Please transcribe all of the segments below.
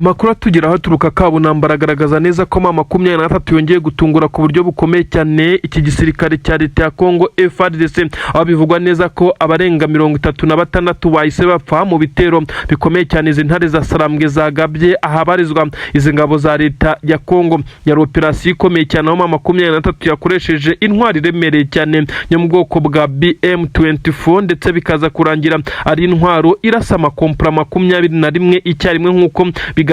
Makuru atugeraho aturuka Kabunambo aragaragaza neza ko mama 23 yongeye gutungura ku buryo bukomeye cyane iki gisirikare cya leta ya Kongo FARDC, aho bivugwa neza ko abarenga 36 bahise bapfa mu bitero bikomeye cyane izi ntare za Sarambwe zagabye ahabarizwa izi ngabo za leta ya Kongo. Yari operasiyo ikomeye cyane aho mama 23 yakoresheje intwari remereye cyane yo mu bwoko bwa BM24 ndetse bikaza kurangira ari intwaro irasa amakompra 21 icyarimwe nk'uko bigaragara.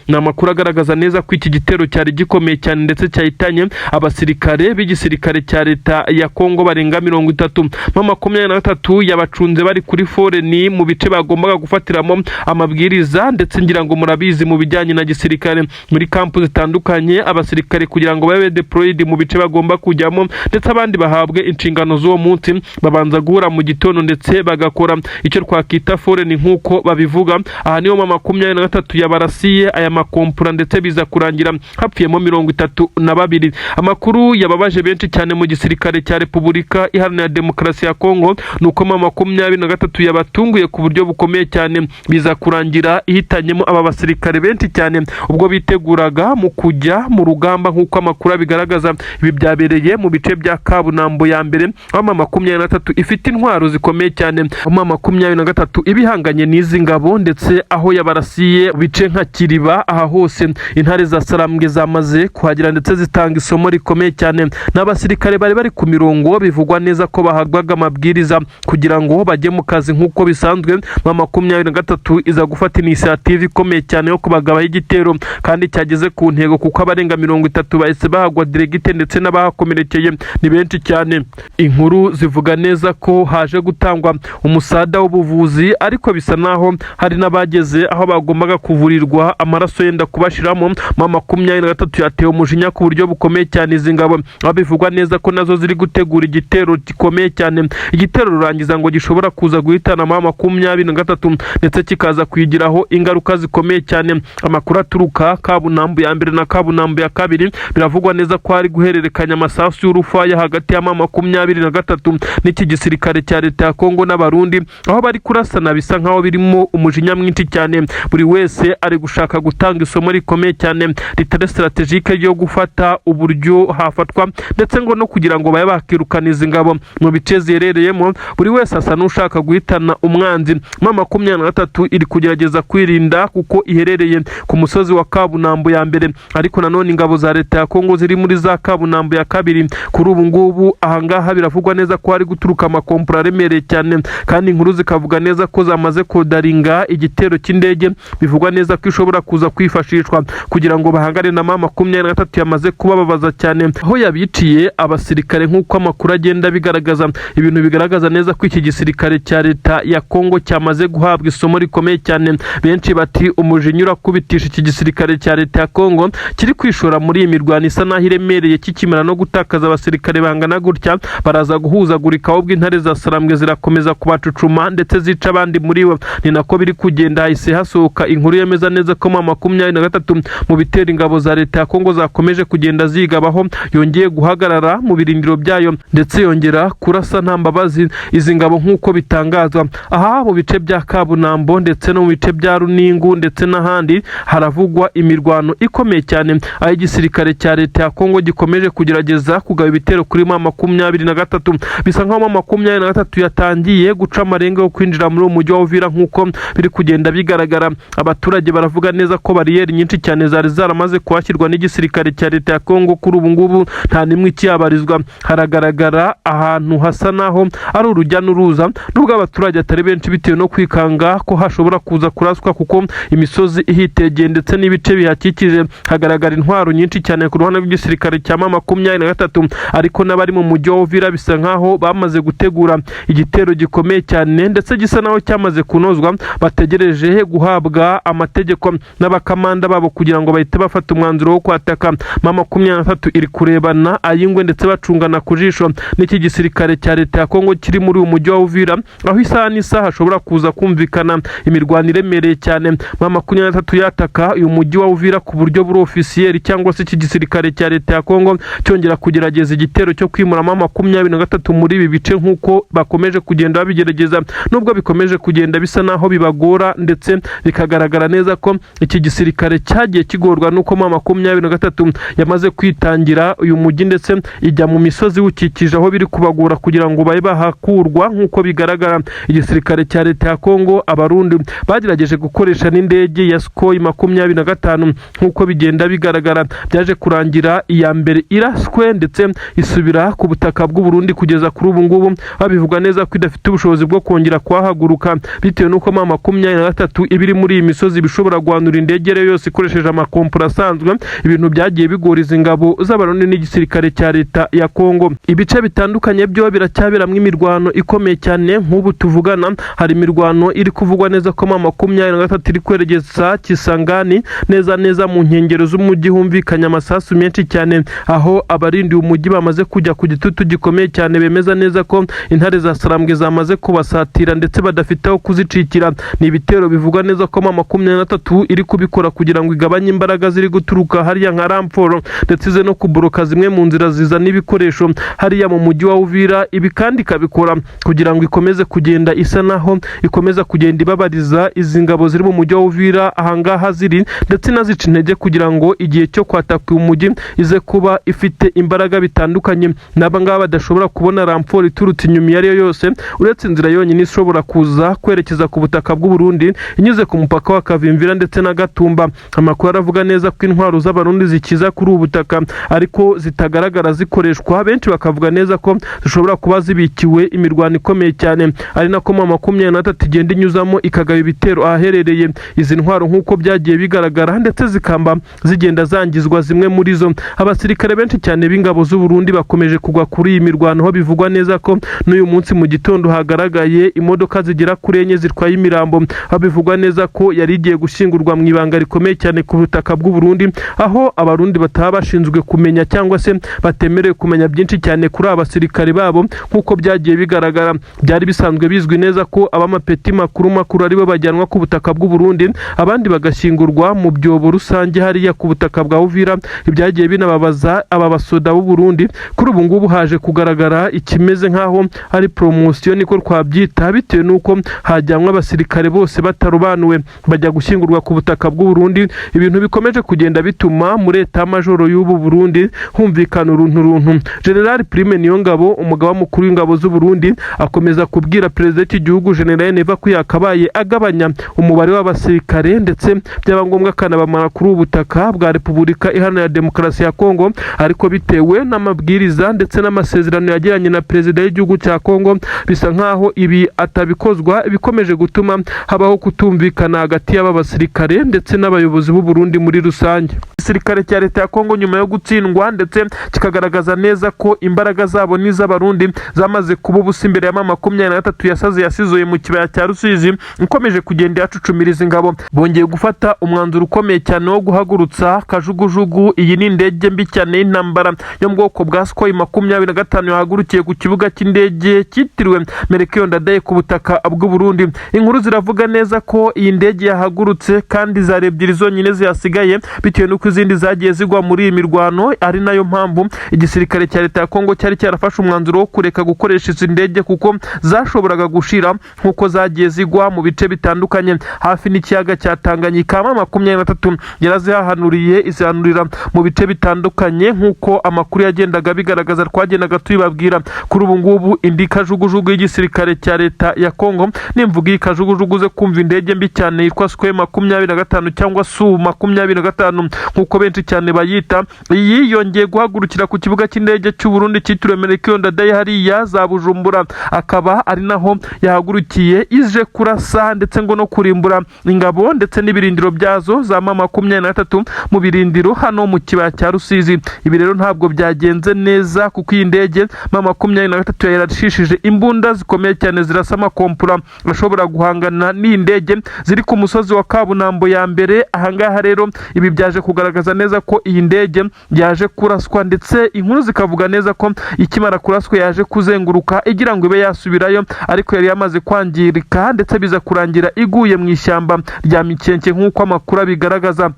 Na amakuru agaragaza neza ko iki gitero cyari gikomeye cyane ndetse cyahitanye abasirikare b'igisirikare cya leta ya Kongo barenga 30. Mama 23 yabacunze bari kuri foreni mu bice bagombaga gufatiramo amabwiriza, ndetse ngira ngo murabizi mu bijyanye na gisirikare muri kampu zitandukanye abasirikare kugira ngo babe deployed mu bice bagomba kujyamo, ndetse abandi bahabwe inshingano z'uwo munsi babanza guhura mu gitondo ndetse bagakora icyo twakita foreni nk'uko babivuga. Aha niyo mama 23 yabarasiye aya makompura ndetse biza kurangira hapfiyemo 32. Amakuru yababaje benshi cyane mu gisirikare cya Repubulika Iharanira Demokarasi ya Kongo nuko mama 23 yabatunguye ku buryo bukomeye cyane, biza kurangira ihitanyemo aba basirikare benshi cyane ubwo biteguraga mu kujya mu rugamba nk'uko amakuru bigaragaza. Ibi byabereye mu bice bya Kabunambo ya mbere, aho mama 23 ifite intwaro zikomeye cyane, mama 23 ibihanganye n'izi ngabo ndetse aho yabarasiye bice nka Kiriba. Aha hose intare za Sarambwe zamaze kuhagira ndetse zitanga isomo rikomeye cyane. N'abasirikare bari ku mirongo bivugwa neza ko bahagwaga amabwiriza kugira ngo bajye mu kazi nk'uko bisanzwe. Mama 23 iza gufata initiative ikomeye cyane yo kubagabaho igitero kandi cyageze ku ntego, kuko abarenga 30 bahise bahagwa diregite ndetse n'abahakomerekeye ni benshi cyane. Inkuru zivuga neza ko haje gutangwa umusada w'ubuvuzi, ariko bisa naho hari n'abageze aho bagombaga kuvurirwa amaraso yenda kubashiramo. Mama 23 yatewe umujinya ku buryo bukomeye cyane izi ngabo, aho bivugwa neza ko nazo ziri gutegura igitero gikomeye cyane. Igitero rurangiza ngo gishobora kuza guhitana mama 23 ndetse kikaza kwigiraho ingaruka zikomeye cyane. Amakuru aturuka Kabunambo ya mbere na Kabunambo ya kabiri biravugwa neza ko hari guhererekanya amasasu y'urufaya hagati ya mama 23 n'iki gisirikare cya leta ya Kongo n'abarundi, aho bari kurasana bisa nkaho birimo umujinya mwinshi cyane. Buri wese ari gushaka gutanga isomo rikomeye cyane ritari strategique yo gufata uburyo hafatwa ndetse ngo no kugira ngo baye bakirukana izi ngabo mu bice ziherereyemo. Buri wese asa n'ushaka guhitana umwanzi. Mama 23 iri kugerageza kwirinda kuko iherereye ku musozi wa Kabunambo ya mbere, ariko nanone ingabo za leta ya Kongo ziri muri za Kabunambo ya kabiri. Kuri ubu ngubu ahangaha biravugwa neza ko hari guturuka amakompura remereye cyane, kandi inkuru zikavuga neza ko zamaze kodaringa igitero cy'indege bivugwa neza ko ishobora kuza kwifashishwa kugira ngo bahangane na mama 23 yamaze kubababaza cyane, aho yabiciye abasirikare nk'uko amakuru agenda bigaragaza. Ibintu bigaragaza neza ko iki gisirikare cya leta ya Kongo cyamaze guhabwa isomo rikomeye cyane. Benshi bati umujinya urakubitisha iki gisirikare cya leta ya Kongo kiri kwishora muri iyi mirwano isa naho iremereye, kikimara no gutakaza abasirikare bangana gutya baraza guhuzagurika, ahubwo intare za Sarambwe zirakomeza kubacucuma ndetse zica abandi muri bo. Ni nako biri kugenda. Hahise hasohoka inkuru yemeza neza ko mama 23 mu bitera ingabo za leta ya Kongo zakomeje kugenda zigabaho yongeye guhagarara mu birindiro byayo ndetse yongera kurasa nta mbabazi izi ngabo nk'uko bitangazwa. Aha mu bice bya Kabunambo ndetse no mu bice bya Runingu ndetse n'ahandi haravugwa imirwano ikomeye cyane, aho igisirikare cya leta ya Kongo gikomeje kugerageza kugaba ibitero kuri mama 23. Bisa nkaho mama 23 yatangiye guca amarenga yo kwinjira muri umujyi wa Uvira nk'uko biri kugenda bigaragara. Abaturage baravuga neza ko bariyeri nyinshi cyane zari zaramaze kuhashyirwa n'igisirikare cya leta ya Kongo. Kuri ubu ngubu nta nimwe ikiyabarizwa, haragaragara ahantu hasa naho ari urujya n'uruza, nubwo abaturage atari benshi bitewe no kwikanga ko hashobora kuza kuraswa kuko imisozi ihitegeye ndetse n'ibice bihakikije. Hagaragara intwaro nyinshi cyane ku ruhande rw'igisirikare cya mama 23, ariko n'abari mu mujyi wa Uvira bisa nkaho bamaze gutegura igitero gikomeye cyane ndetse gisa naho cyamaze kunozwa. Bategereje guhabwa amategeko n'abakamanda babo kugira ngo bahite bafata umwanzuro wo kwataka. Mama 23 iri kurebana ayingwe ndetse bacungana ku jisho n'iki gisirikare cya leta ya Kongo kiri muri uyu mujyi wa Uvira, aho isaha n'isaha hashobora kuza kumvikana imirwano iremereye cyane. Mama 23 yataka uyu mujyi wa Uvira ku buryo buri officiel cyangwa se iki gisirikare cya leta ya Kongo cyongera kugerageza igitero cyo kwimura mama 23 muri ibi bice nk'uko bakomeje kugenda babigerageza, nubwo bikomeje kugenda bisa naho bibagora ndetse bikagaragara neza ko iki gisirikare cyagiye kigorwa nuko M23 yamaze kwitangira uyu mujyi ndetse ijya mu misozi ukikije aho biri kubagura kugira ngo babe bahakurwa nk'uko bigaragara. Igisirikare cya leta ya Kongo abarundi bagerageje gukoresha n'indege ya Sukhoi 25 nk'uko bigenda bigaragara, byaje kurangira iya mbere iraswe ndetse isubira ku butaka bw'u Burundi kugeza kuri ubu ngubu babivuga neza ko idafite ubushobozi bwo kongera kuhahaguruka bitewe nuko M23 ibiri muri iyi misozi bishobora guhanura indege yose ikoresheje amakompura asanzwe. Ibintu byagiye bigoriza ingabo z'abarundi n'igisirikare cya leta ya Kongo. Ibice bitandukanye byo biracyaberamwe imirwano ikomeye cyane. Nk'ubu tuvugana hari imirwano iri kuvugwa neza ko M23 iri kweregeza Kisangani neza mu nkengero z'umujyi, humvikanye amasasu menshi cyane aho abarindiye umujyi bamaze kujya ku gitutu gikomeye cyane, bemeza neza ko intare za Sarambwe zamaze kubasatira ndetse badafite aho kuzicikira. Ni ibitero bivugwa neza ko M23 iri kubikora kugira ngo igabanye imbaraga ziri guturuka hariya nka Ramforo ndetse ize no kuboroka zimwe mu nzira zizana ibikoresho hariya mu mujyi wa Uvira. Ibi kandi ikabikora kugira ngo ikomeze kugenda isa naho ikomeza kugenda ibabariza izi ngabo ziri mu mujyi wa Uvira ahangaha ziri, ndetse inazica intege kugira ngo igihe cyo kwataka umujyi ize kuba ifite imbaraga bitandukanye. N'aba ngaba badashobora kubona Ramforo iturutse inyuma iyo ari yo yose, uretse inzira yonyine ishobora kuza kwerekeza ku butaka bw'u Burundi inyuze ku mupaka wa Kavimvira ndetse na Gatumba. Amakuru aravuga neza ko intwaro z'abarundi zikiza kuri ubu butaka ariko zitagaragara zikoreshwa. Benshi bakavuga neza ko zishobora kuba zibikiwe imirwano ikomeye cyane, ari nako M23 igenda inyuzamo ikagaba ibitero ahaherereye izi ntwaro nk'uko byagiye bigaragara, ndetse zikamba zigenda zangizwa zimwe muri zo. Abasirikare benshi cyane b'ingabo z'u Burundi bakomeje kugwa kuri iyi mirwano, aho bivugwa neza ko n'uyu munsi mu gitondo hagaragaye imodoka zigera kuri enye zitwaye imirambo, aho bivugwa neza ko yari igiye gushyingurwa mu ibanga rikomeye cyane ku butaka bw'u Burundi, aho abarundi bataba bashinzwe kumenya cyangwa se batemerewe kumenya byinshi cyane kuri abasirikare babo nk'uko byagiye bigaragara. Byari bisanzwe bizwi neza ko abamapeti makuru aribo bajyanwa ku butaka bw'u Burundi, abandi bagashyingurwa mu byobo rusange hariya ku butaka bwa Uvira. Ibyagiye binababaza aba basoda b'u Burundi. Kuri ubu ngubu haje kugaragara ikimeze nk'aho ari promotion niko twabyita, bitewe nuko hajyanwa abasirikare bose batarobanuwe bajya gushyingurwa ku butaka bw'u Burundi. Ibintu bikomeje kugenda bituma muri eta majoro y'ubu Burundi humvikana uruntu. General Prime Niyongabo, umugaba mukuru w'ingabo z'u Burundi, akomeza kubwira perezida w'igihugu General Neva ko yakabaye agabanya umubare w'abasirikare ndetse byaba ngombwa kanabamara kuri ubutaka bwa Repubulika Iharanira Demokarasi ya Kongo, ariko bitewe n'amabwiriza ndetse n'amasezerano yagiranye na perezida w'igihugu cya Kongo bisa nkaho ibi atabikozwa, bikomeje gutuma habaho kutumvikana hagati y'aba basirikare ndetse n'abayobozi b'u Burundi muri rusange. Igisirikare cya leta ya Kongo nyuma yo gutsindwa ndetse kikagaragaza neza ko imbaraga zabo n'iz'abarundi zamaze kuba ubusa imbere ya M23 yasizoye mu kibaya cya Rusizi, ikomeje kugenda yacucumiriza ingabo. Bongeye gufata umwanzuro ukomeye cyane wo guhagurutsa kajugujugu. Iyi ni indege mbi cyane y'intambara yo mu bwoko bwa Sukhoi 25 yahagurukiye ku kibuga cy'indege cyitiriwe Melchior Ndadaye ku butaka bw'u Burundi. Inkuru ziravuga neza ko iyi ndege yahagurutse kandi zari ebyiri zonyine zihasigaye bitewe n'uko izindi zagiye zigwa muri iyi mirwano, ari nayo mpamvu igisirikare cya leta ya Kongo cyari cyarafashe umwanzuro wo kureka gukoresha izi ndege kuko zashoboraga gushira nk'uko zagiye zigwa mu bice bitandukanye hafi n'ikiyaga cya Tanganyika. M23 yarazihahanuriye izihanurira mu bice bitandukanye nk'uko amakuru yagendaga bigaragaza, twagendaga tubibabwira. Kuri ubu ngubu indi kajugujugu y'igisirikare cya leta ya Kongo, nimvuga iyi kajugujugu ze kumva indege mbi cyane yitwa Sukhoi 25 cyangwa Su-25 nk'uko benshi cyane bayita, iyi yongeye guhagurukira ku kibuga cy'indege cy'u Burundi cyitiriwe Melchior Ndadaye hariya za Bujumbura, akaba ari naho yahagurukiye ije kurasa ndetse ngo no kurimbura ingabo ndetse n'ibirindiro byazo za M23 mu birindiro hano mu kibaya cya Rusizi. Ibi rero ntabwo byagenze neza kuko iyi ndege M23 yarashishije imbunda zikomeye cyane zirasa amakompura ashobora guhangana n'indege ziri ku musozi wa Kabunambo ya mbere. Ahangaha rero ibi byaje kugaragaza neza ko iyi ndege yaje kuraswa, ndetse inkuru zikavuga neza ko ikimara kuraswa yaje kuzenguruka igira ngo ibe yasubirayo, ariko yari yamaze kwangirika ndetse biza kurangira iguye mu ishyamba rya Mikenke nk'uko amakuru abigaragaza.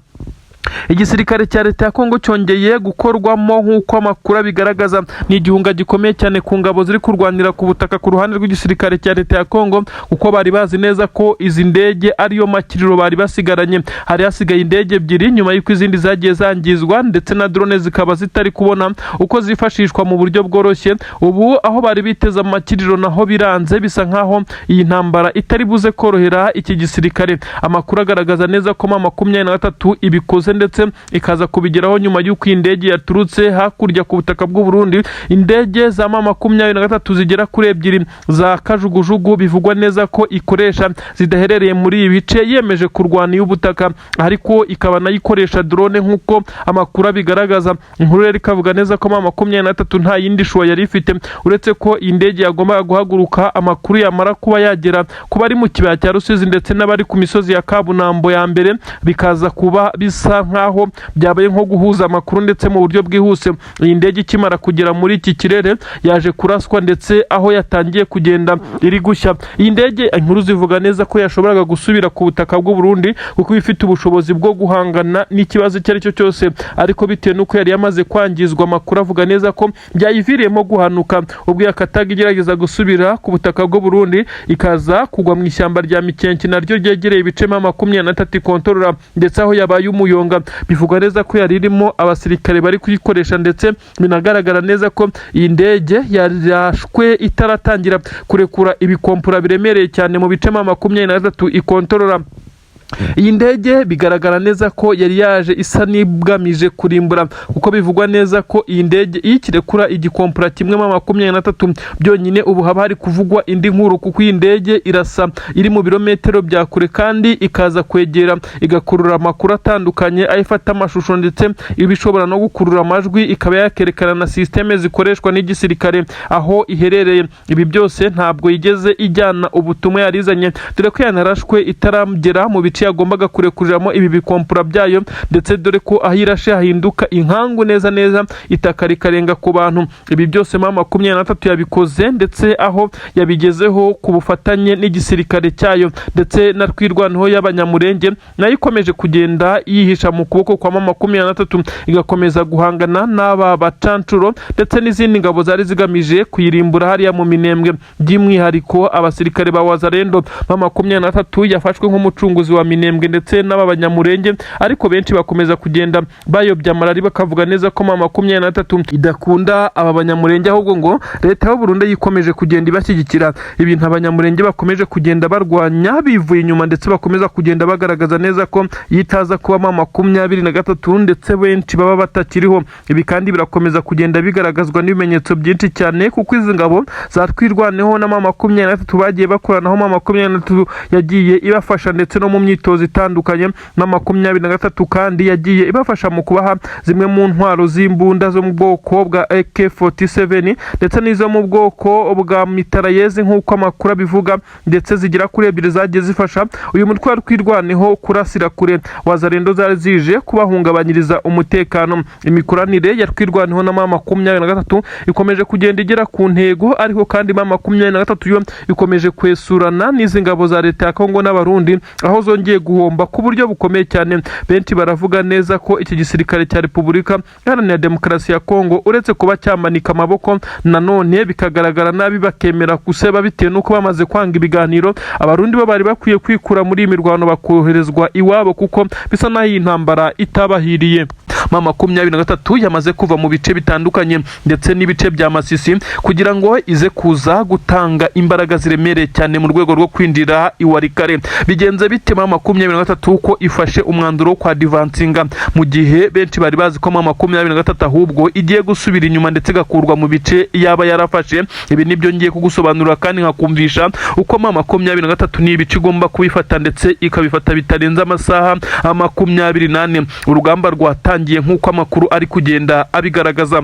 igisirikare cya leta ya Kongo cyongeye gukorwamo nk'uko amakuru abigaragaza. Ni igihunga gikomeye cyane ku ngabo ziri kurwanira ku butaka ku ruhande rw'igisirikare cya leta ya Kongo, kuko bari bazi neza ko izi ndege ariyo makiriro bari basigaranye. Hari hasigaye indege ebyiri nyuma y'uko izindi zagiye zangizwa, ndetse na drone zikaba zitari kubona uko zifashishwa mu buryo bworoshye. Ubu aho bari biteze amakiriro naho biranze, bisa nkaho iyi ntambara itari buze korohera iki gisirikare. Amakuru agaragaza neza ko M23 ibikoze ndetse ikaza kubigeraho nyuma y'uko indege yaturutse hakurya ku butaka bw'u Burundi. Indege za M23 zigera kuri ebyiri za kajugujugu bivugwa neza ko ikoresha zidaherereye muri ibi bice, yemeje kurwana y'ubutaka, ariko ikaba nayikoresha drone nk'uko amakuru abigaragaza. Inkuru rero ikavuga neza ko M23 nta yindi shuwa yari ifite uretse ko indege yagombaga guhaguruka amakuru yamara kuba yagera ku bari mu kibaya cya Rusizi ndetse n'abari ku misozi ya Kabunambo ya mbere, bikaza kuba bisa nkaho byabaye nko guhuza amakuru ndetse mu buryo bwihuse. Iyi ndege ikimara kugera muri iki kirere yaje kuraswa, ndetse aho yatangiye kugenda iri gushya. Iyi ndege inkuru zivuga neza ko yashoboraga gusubira ku butaka bw'u Burundi kuko ifite ubushobozi bwo guhangana n'ikibazo icyo ari cyo cyose, ariko bitewe n'uko yari yamaze kwangizwa, amakuru avuga neza ko byayiviriyemo guhanuka ubwo yakataga igerageza gusubira ku butaka bw'u Burundi, ikaza kugwa mu ishyamba rya Mikenke naryo ryegereye ibice M23 ikontorora, ndetse aho yabaye umuyonga. Bivugwa neza ko yari irimo abasirikare bari kuyikoresha, ndetse binagaragara neza ko iyi ndege yarashwe itaratangira kurekura ibikompura biremereye cyane mu bice M23 ikontorora. Iyi ndege bigaragara neza ko yari yaje isa n'igamije kurimbura, kuko bivugwa neza ko iyi ndege ikirekura igikompura kimwe M23 byonyine, ubu haba hari kuvugwa indi nkuru, kuko iyi ndege irasa iri mu birometero bya kure kandi ikaza kwegera igakurura amakuru atandukanye ayifata amashusho, ndetse ibishobora no gukurura amajwi, ikaba yakerekana na systeme zikoreshwa n'igisirikare aho iherereye. Ibi byose ntabwo yigeze ijyana ubutumwa yarizanye, dore ko yanarashwe itaragera mu bice yagombaga kurekuriramo ibi bikompura byayo, ndetse dore ko aho irashe hahinduka inkangu neza itaka rikarenga ku bantu. Ibi byose M23 yabikoze, ndetse aho yabigezeho ku bufatanye n'igisirikare cyayo, ndetse na twirwanaho y'abanyamurenge nayo ikomeje kugenda yihisha mu kuboko kwa M23, igakomeza guhangana n'aba bacancuro ndetse n'izindi ngabo zari zigamije kuyirimbura hariya mu Minembwe. By'umwihariko abasirikare ba Wazalendo M23 yafashwe nk'umucunguzi wa Minembwe ndetse n'abanyamurenge, ariko benshi bakomeza kugenda bayobya amarari bakavuga neza ko M23 idakunda aba banyamurenge, ahubwo ngo leta y'u Burundi yikomeje kugenda ibashyigikira. Ibintu abanyamurenge bakomeje kugenda barwanya bivuye inyuma, ndetse bakomeza kugenda bagaragaza neza ko yitaza kuba M23 ndetse benshi baba batakiriho. Ibi kandi birakomeza kugenda bigaragazwa n'ibimenyetso byinshi cyane, kuko izi ngabo zatwirwaneho na M23 bagiye bakoranaho, M23 yagiye ibafasha ndetse no mu myitozo itandukanye. M23 kandi yagiye ibafasha mu kubaha zimwe mu ntwaro z'imbunda zo mu bwoko bwa AK47 ndetse n'izo mu bwoko bwa mitrailleuses nk'uko amakuru abivuga, ndetse zigera kuri ebyiri zagiye zifasha uyu mutwe wa twirwaneho kurasira kure Wazalendo zari zije kubahungabanyiriza umutekano. Imikoranire ya twirwaneho na M23 ikomeje kugenda igera ku ntego, ariko kandi M23 yo ikomeje kwesurana n'izi ngabo za leta ya Kongo n'abarundi, aho zongeye guhomba ku buryo bukomeye cyane. Benshi baravuga neza ko iki gisirikare cya Repubulika Iharanira Demokarasi ya Kongo uretse kuba cyamanika amaboko, nanone bikagaragara nabi bakemera guseba bitewe n'uko bamaze kwanga ibiganiro. Abarundi bo bari bakwiye kwikura muri imirwano bakoherezwa iwabo, kuko bisa naho iyi ntambara itabahiriye. M23 yamaze kuva mu bice bitandukanye ndetse n'ibice bya Masisi kugira ngo ize kuza gutanga imbaraga ziremereye cyane mu rwego rwo kwinjira iwarikare. Bigenze bite M23 uko ifashe umwanduro wo kwa divansinga, mu gihe benshi bari bazi ko M23 ahubwo igiye gusubira inyuma ndetse gakurwa mu bice yaba yarafashe. Ibi nibyo ngiye kugusobanurira kandi nkakumvisha uko M23 ni ibice igomba kubifata, ndetse ikabifata bitarenze amasaha 28. Urugamba rwatangiye nk'uko amakuru ari kugenda abigaragaza.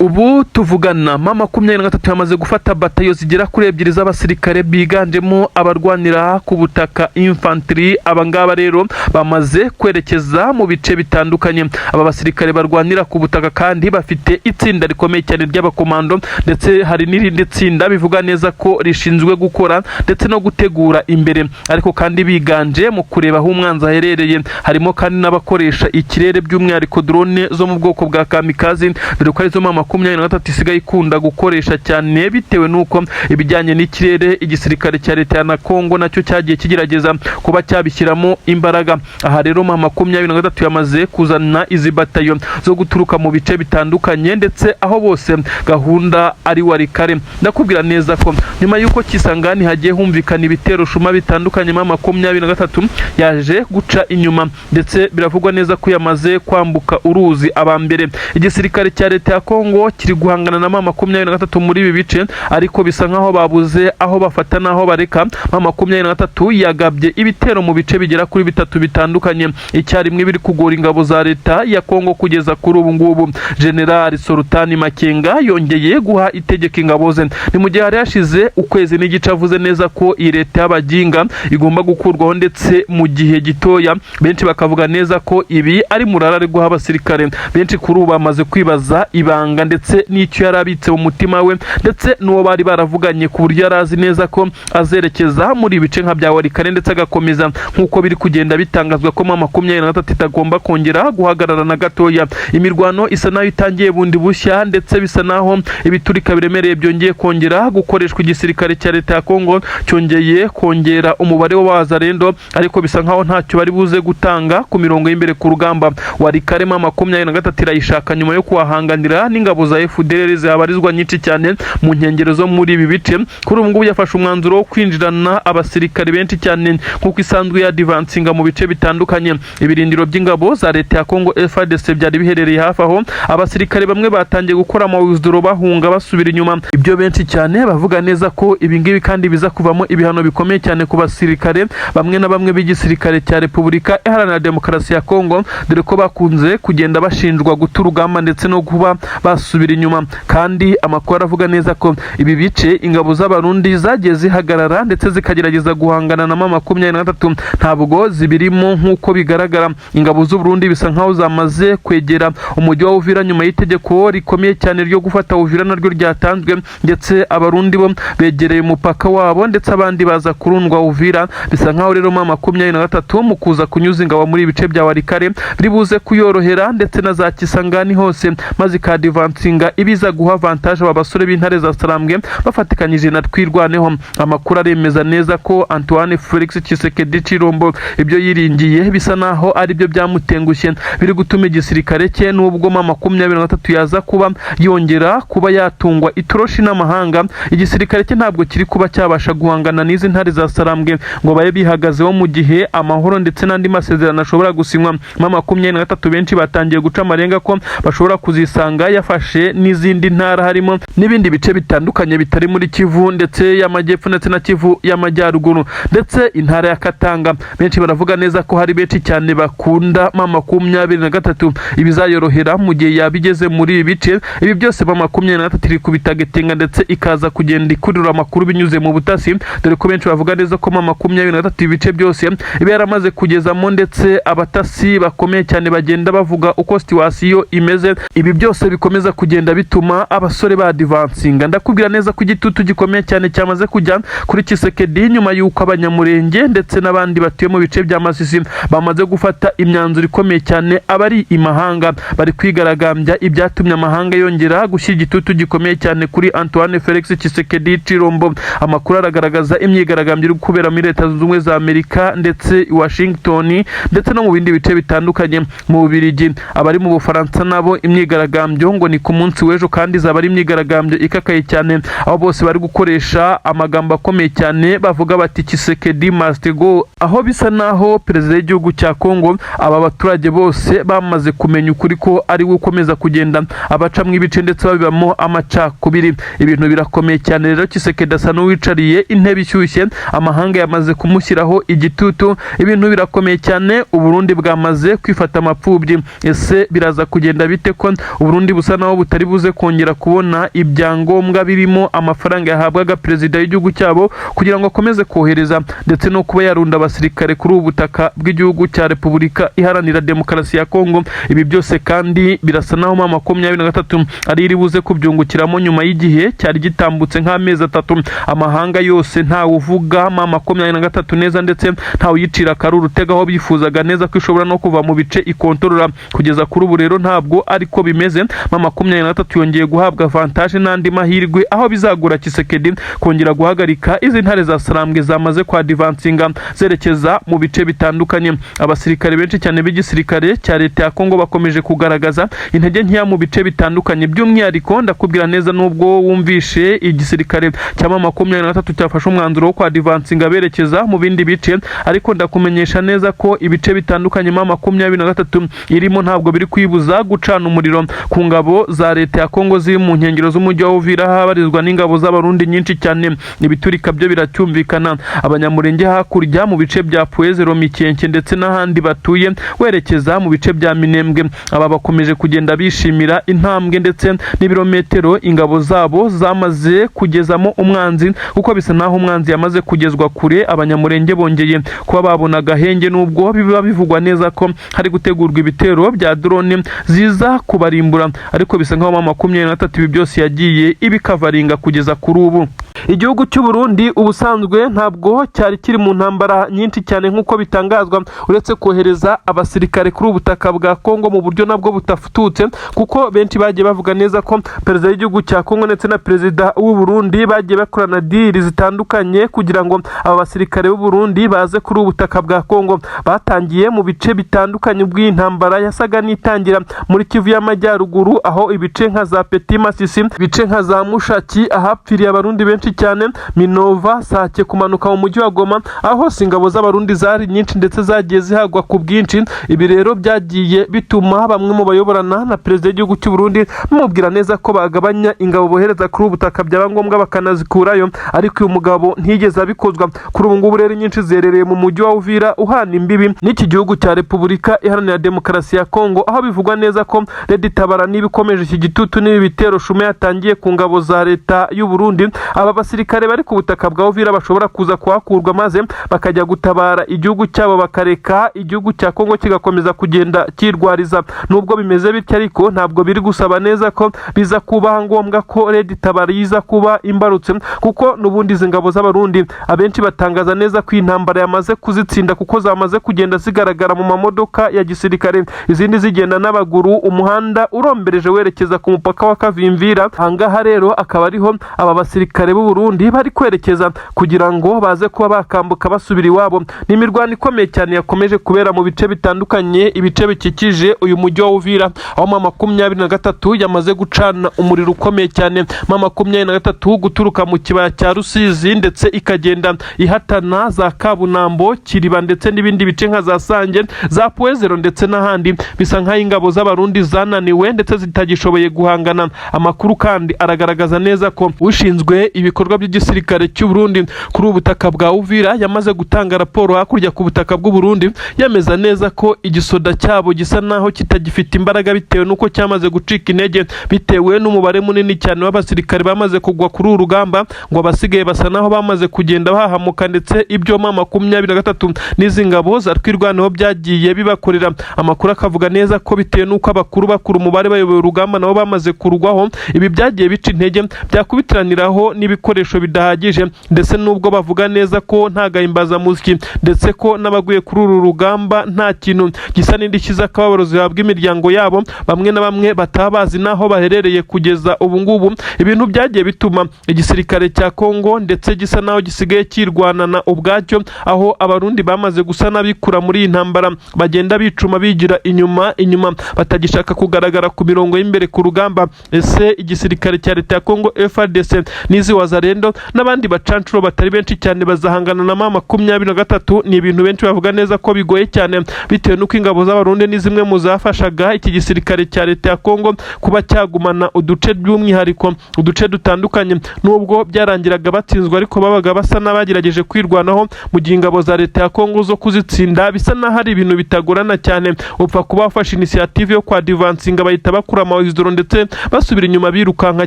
ubu tuvugana M23 yamaze gufata batayo zigera kuri 2 z'abasirikare biganjemo abarwanira ku butaka infantry. Abangaba rero bamaze kwerekeza mu bice bitandukanye. Aba basirikare barwanira ku butaka kandi bafite itsinda rikomeye cyane ry'abakomando, ndetse hari n'irindi tsinda bivuga neza ko rishinzwe gukora ndetse no gutegura imbere, ariko kandi biganje mu kureba aho umwanzi aherereye. Harimo kandi n'abakoresha ikirere by'umwihariko drone zo mu bwoko bwa kamikazi, dore ko arizo M23 isigaye ikunda gukoresha cyane bitewe nuko ibijyanye n'ikirere igisirikare cya leta ya Kongo nacyo cyagiye kigerageza kuba cyabishyiramo imbaraga. Aha rero M23 yamaze kuzana izi batayo zo guturuka mu bice bitandukanye, ndetse aho bose gahunda ari warikare. Ndakubwira neza ko nyuma yuko Kisangani hagiye humvikana ibitero shuma bitandukanye, M23 yaje guca inyuma, ndetse biravugwa neza ko yamaze kwambuka uruzi abambere. Igisirikare cya leta ya Kongo kiri guhangana na M23 muri ibi bice, ariko bisa nkaho babuze aho bafata naho bareka. M23 yagabye ibitero mu bice bigera kuri 3 bitandukanye icyarimwe, biri kugora ingabo za leta ya Kongo kugeza kuri ubu ngubu. General Sultani Makenga yongeye guha itegeko ingabo ze. Ni mu gihe hari hashize ukwezi n'igice avuze neza ko iyi leta y'abaginga igomba gukurwaho ndetse mu gihe gitoya. Benshi bakavuga neza ko ibi ari murarare guha abasirikare. Benshi kuri ubu bamaze kwibaza ibanga ndetse n'icyo yarabitse mu mutima we, ndetse n'uwo bari baravuganye ku buryo yarazi neza ko azerekeza muri ibice nka bya warikare, ndetse agakomeza nk'uko biri kugenda bitangazwa ko M23 itagomba kongera guhagarara na gatoya. Imirwano isa nayo itangiye bundi bushya, ndetse bisa naho ibiturika biremereye byongeye kongera gukoreshwa. Igisirikare cya leta ya Kongo cyongeye kongera umubare w'abazarendo, ariko bisa nkaho ntacyo bari buze gutanga ku mirongo y'imbere ku rugamba. Warikare M23 irayishaka nyuma yo kuhahanganira n'ingabo za FDLR zabarizwa nyinshi cyane mu nkengero zo muri ibi bice. Kuri ubu ngubu yafashe umwanzuro wo kwinjirana abasirikare benshi cyane nk'uko isanzwe yadivansinga mu bice bitandukanye. Ibirindiro by'ingabo za leta ya Kongo FARDC byari biherereye hafi aho. Abasirikare bamwe batangiye gukora amawuzduro bahunga basubira inyuma. Ibyo benshi cyane bavuga neza ko ibingibi kandi biza kuvamo ibihano bikomeye cyane ku basirikare bamwe na bamwe b'igisirikare cya Repubulika Iharanira Demokarasi ya Kongo, dore ko bakunze kugenda bashinjwa guta urugamba ndetse no kuba basubira inyuma. Kandi amakuru aravuga neza ko ibi bice ingabo z'abarundi zagiye zihagarara ndetse zikagerageza guhangana na M23 ntabwo zibirimo nk'uko bigaragara. Ingabo z'u Burundi bisa nkaho zamaze kwegera umujyi wa Uvira nyuma y'itegeko rikomeye cyane ryo gufata Uvira naryo ryatanzwe, ndetse abarundi bo begereye umupaka wabo, ndetse abandi baza kurundwa Uvira. Bisa nkaho rero M23 mu kuza kunyuza ingabo muri ibice bya warikare biri buze kuyorohera, ndetse na za Kisangani hose maze ikadivansinga ibiza guha avantage aba basore b'intare za Sarambwe bafatikanyije na Twirwaneho. Amakuru aremeza neza ko Antoine Felix Tshisekedi Chilombo ibyo yiringiye bisa naho ari byo byamutengushye, biri gutuma igisirikare cye n'ubwo M23 yaza kuba yongera kuba yatungwa itoroshi n'amahanga, igisirikare cye ntabwo kiri kuba cyabasha guhangana n'izi ntare za Sarambwe ngo baye bihagazeho mu gihe amahoro ndetse n'andi masezerano ashobora gusinywa. M23 benshi batangiye guca amarenga ko bashobora kuzisanga yafashe n'izindi ntara harimo n'ibindi bice bitandukanye bitari muri Kivu ndetse y'amajyepfo ndetse na Kivu y'amajyaruguru ndetse intara ya Katanga. Benshi baravuga neza ko hari benshi cyane bakunda M23 ibizayorohera mu gihe yabigeze muri ibi bice. Ibi byose M23 iri kubitagetenga ndetse ikaza kugenda ikurura amakuru binyuze mu butasi, dore ko benshi bavuga neza ko M23 ibice byose ibe yaramaze kugezamo, ndetse abatasi bakomeye cyane bagenda bavuga uko situation imeze. Ibi byose bikomeza kugenda bituma abasore ba divansinga. Ndakubwira neza ko igitutu gikomeye cyane cyamaze kujya kuri Tshisekedi nyuma yuko abanyamurenge ndetse n'abandi batuye mu bice bya Masisi bamaze gufata imyanzuro ikomeye cyane. Abari imahanga bari kwigaragambya ibyatumye amahanga yongera gushyira igitutu gikomeye cyane kuri Antoine Felix Tshisekedi Chilombo. Amakuru aragaragaza imyigaragambyo iri kubera muri Leta Zunze Ubumwe za Amerika ndetse Washington ndetse no mu bindi bice bitandukanye. Mu Bubiligi, abari mu Bufaransa nabo imyigaragambyo ngo ni ku munsi w'ejo, kandi zaba ari imyigaragambyo ikakaye cyane, aho bose bari gukoresha amagambo akomeye cyane bavuga bati Tshisekedi must go, aho bisa naho perezida w'igihugu cya Kongo aba baturage bose bamaze kumenya ukuri ko ari we ukomeza kugenda abacamwe ibice ndetse babibamo amacakubiri. Ibintu birakomeye cyane rero. Tshisekedi asa n'uwicariye intebe ishyushye, amahanga yamaze kumushyiraho igitutu. Ibintu birakomeye cyane. Uburundi bwamaze kwifata amapfubyi. Ese biraza kugenda bite ko Uburundi busa naho naho butari buze kongera kubona ibyangombwa birimo amafaranga yahabwaga perezida w'igihugu cyabo kugira ngo akomeze kohereza ndetse no kuba yarunda abasirikare kuri ubu butaka bw'igihugu cya Repubulika Iharanira Demokarasi ya Kongo. Ibi byose kandi birasa naho M23 ari iri buze kubyungukiramo nyuma y'igihe cyari gitambutse nk'amezi 3 amahanga yose ntawe uvuga M23 neza ndetse ntawe yicira karuru tegaho bifuzaga neza ko ishobora no kuva mu bice ikontorora. Kugeza kuri ubu rero ntabwo ariko bimeze. M23 yongeye guhabwa avantage n'andi mahirwe aho bizagura Tshisekedi kongera guhagarika izi ntare za Sarambwe zamaze kwa advancinga zerekeza mu bice bitandukanye. Abasirikare benshi cyane b'igisirikare cya leta ya Kongo bakomeje kugaragaza intege nkeya mu bice bitandukanye. By'umwihariko ndakubwira neza nubwo wumvishe igisirikare cya M23 cyafashe umwanzuro wo kwa advancinga berekeza mu bindi bice, ariko ndakumenyesha neza ko ibice bitandukanye M23 irimo ntabwo biri kwibuza gucana umuriro ku ngabo za leta ya Kongo ziri mu nkengero z'umujyi wa Uvira habarizwa n'ingabo z'abarundi nyinshi cyane. Ibiturika byo biracyumvikana. Abanyamurenge hakurya mu bice bya Puezero, Mikenke ndetse n'ahandi batuye werekeza mu bice bya Minembwe, aba bakomeje kugenda bishimira intambwe ndetse n'ibirometero ingabo zabo zamaze kugezamo umwanzi, kuko bisa naho umwanzi yamaze kugezwa kure. Abanyamurenge bongeye kuba babona agahenge nubwo biba bivugwa neza ko hari gutegurwa ibitero bya drone ziza kubarimbura, ariko bisa nkaho M23 ibi byose yagiye ibikavaringa kugeza kuri ubu. Igihugu cy'u Burundi ubusanzwe ntabwo cyari kiri mu ntambara nyinshi cyane nk'uko bitangazwa, uretse kohereza abasirikare kuri ubutaka bwa Kongo mu buryo nabwo butafututse, kuko benshi bagiye bavuga neza ko perezida w'igihugu cya Kongo ndetse na perezida w'u Burundi bagiye bakorana deal zitandukanye kugira ngo aba basirikare b'u Burundi baze kuri ubutaka bwa Kongo. Batangiye mu bice bitandukanye bw'intambara yasaga n'itangira muri Kivu y'Amajyaruguru, aho ibice nka za Petit Masisi, ibice nka za Mushaki ahapfiriye abarundi benshi cyane, Minova, Sake kumanuka mu mujyi wa Goma aho ingabo z'abarundi zari nyinshi ndetse zagiye zihagwa ku bwinshi. Ibi rero byagiye bituma bamwe mu bayoborana na perezida w'igihugu cy'u Burundi bamubwira neza ko bagabanya ingabo bohereza kuri ubutaka byaba ngombwa bakanazikurayo, ariko uyu mugabo ntiyigeze abikozwa. Kuri ubu ngubu rero nyinshi zerereye mu mujyi wa Uvira uhana imbibi n'iki gihugu cya Repubulika Iharanira Demokarasi ya Kongo, aho bivugwa neza ko Red Tabara n'ibikomeje iki gitutu n'ibi bitero Shume yatangiye ku ngabo za leta y'u Burundi. Aba basirikare bari ku butaka bwa Uvira bashobora kuza kuhakurwa maze bakajya gutabara igihugu cyabo, bakareka igihugu cya Kongo kigakomeza kugenda kirwariza. Nubwo bimeze bityo ariko ntabwo biri gusaba neza ko biza kuba ngombwa ko Red Tabara yiza kuba imbarutse, kuko nubundi izi ngabo z'abarundi abenshi batangaza neza ko intambara yamaze kuzitsinda, kuko zamaze kugenda zigaragara mu mamodoka ya gisirikare, izindi zigenda n'abaguru, umuhanda urombereje werekeza ku mupaka wa Kavimvira. Ahangaha rero akaba ariho aba basirikare b'u Burundi bari kwerekeza kugira ngo baze kuba bakambuka basubira iwabo. Ni imirwano ikomeye cyane yakomeje kubera mu bice bitandukanye, ibice bikikije uyu mujyi wa Uvira, aho M23 yamaze gucana umuriro ukomeye cyane. M23 guturuka mu kibaya cya Rusizi ndetse ikagenda ihatana za Kabunambo, Kiriba ndetse n'ibindi bice nka za Sange, za Puezero ndetse n'ahandi. Bisa nkaho ingabo z'abarundi zananiwe ndetse zitagishoboye guhangana. Amakuru kandi aragaragaza neza ko ushinzwe ibikorwa by'igisirikare cy'u Burundi kuri ubutaka bwa Uvira yamaze gutanga raporo hakurya ku butaka bw'u Burundi, yemeza neza ko igisoda cyabo gisa naho kitagifite imbaraga bitewe nuko cyamaze gucika intege bitewe n'umubare munini cyane w'abasirikare bamaze kugwa kuri uru rugamba, ngo abasigaye basa naho bamaze kugenda bahamuka, ndetse ibyo M23 n'izi ngabo za twirwanaho byagiye bibakorera. Amakuru akavuga neza ko bitewe nuko bakuru umubare bayoboye urugamba nabo bamaze kurugwaho, ibi byagiye bica intege, byakubitiraniraho n'ibikoresho bidahagije, ndetse nubwo bavuga neza ko nta gahimbaza muziki ndetse ko n'abaguye kuri uru rugamba nta kintu gisa n'indishyi z'akababaro zihabwa imiryango yabo, bamwe na bamwe batabazi naho baherereye kugeza ubu ngubu. Ibintu byagiye bituma igisirikare cya Kongo ndetse gisa naho gisigaye kirwanana ubwacyo, aho abarundi bamaze gusa n'abikura muri iyi ntambara, bagenda bicuma bigira inyuma batagishaka kugaragara ku mirongo y'imbere ku rugamba. Ese igisirikare cya leta ya Kongo FARDC nizi w'abazarendo n'abandi bacancuro batari benshi cyane bazahangana na M23. Ni ibintu benshi bavuga neza ko bigoye cyane bitewe n'uko ingabo z'abarundi ni zimwe mu zafashaga iki gisirikare cya leta ya Kongo kuba cyagumana uduce by'umwihariko uduce dutandukanye, nubwo byarangiraga batsinzwe ariko babaga basa n'abagerageje kwirwanaho mu gihe ingabo za leta ya Kongo zo kuzitsinda bisa n'aho ari ibintu bitagorana cyane. Upfa kuba wafashe initiative yo kwa divansinga bahita bakura amawizidoro ndetse basubira inyuma birukanka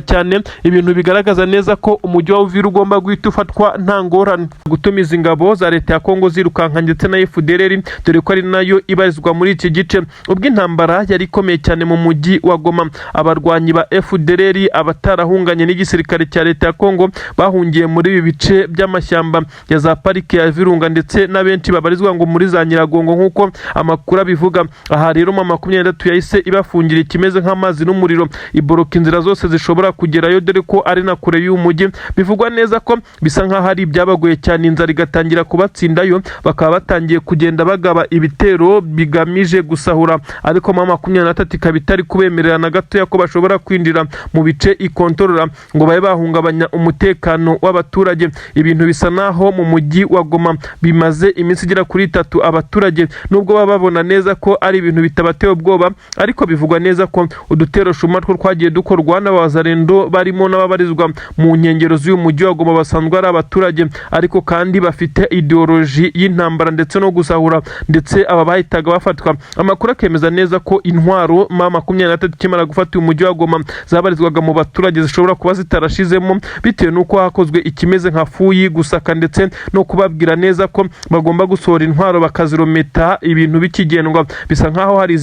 cyane, ibintu bigaragaza neza ko umujyi wa Uvira ugomba guhita ufatwa nta ngorane. Gutumiza ingabo za leta ya Kongo zirukanka ndetse na FDLR dore ko ari nayo ibarizwa muri iki gice. Ubwo intambara yari ikomeye cyane mu mujyi wa Goma, abarwanyi ba FDLR abatarahunganye n'igisirikare cya leta ya Kongo bahungiye muri ibi bice by'amashyamba ya za parike ya Virunga ndetse n'abenshi babarizwa ngo muri za Nyiragongo nk'uko amakuru abivuga. Aha rero M23 yahise ibafungira ikimeze nk'amazi n'umuriro, iboroka inzira zose zishobora kugerayo dore ko ari na kure y'umujyi. Bivugwa neza ko bisa nk'aho ari ibyabagoye cyane, inzara igatangira kubatsindayo, bakaba batangiye kugenda bagaba ibitero bigamije gusahura, ariko M23 ikaba itari kubemerera na gatoya ko bashobora kwinjira mu bice ikontorora ngo babe bahungabanya umutekano w'abaturage. Ibintu bisa naho mu mujyi wa Goma bimaze iminsi igera kuri 3 abaturage nubwo baba babona neza ko ari ibintu bitabateye ubwoba, ariko bivugwa neza ko udutero shuma two twagiye dukorwa n'abazarendo barimo n'ababarizwa mu nkengero z'uyu mujyi wa Goma basanzwe ari abaturage, ariko kandi bafite ideology y'intambara ndetse no gusahura, ndetse aba bahitaga bafatwa. Amakuru akemeza neza ko intwaro M23 kimara gufata uyu mujyi wa Goma zabarizwaga mu baturage zishobora kuba zitarashizemo bitewe n'uko hakozwe ikimeze nka fuyi gusaka ndetse no kubabwira neza ko bagomba gusohora intwaro bakazirometa ibintu bikigendwa. Bisa nkaho hari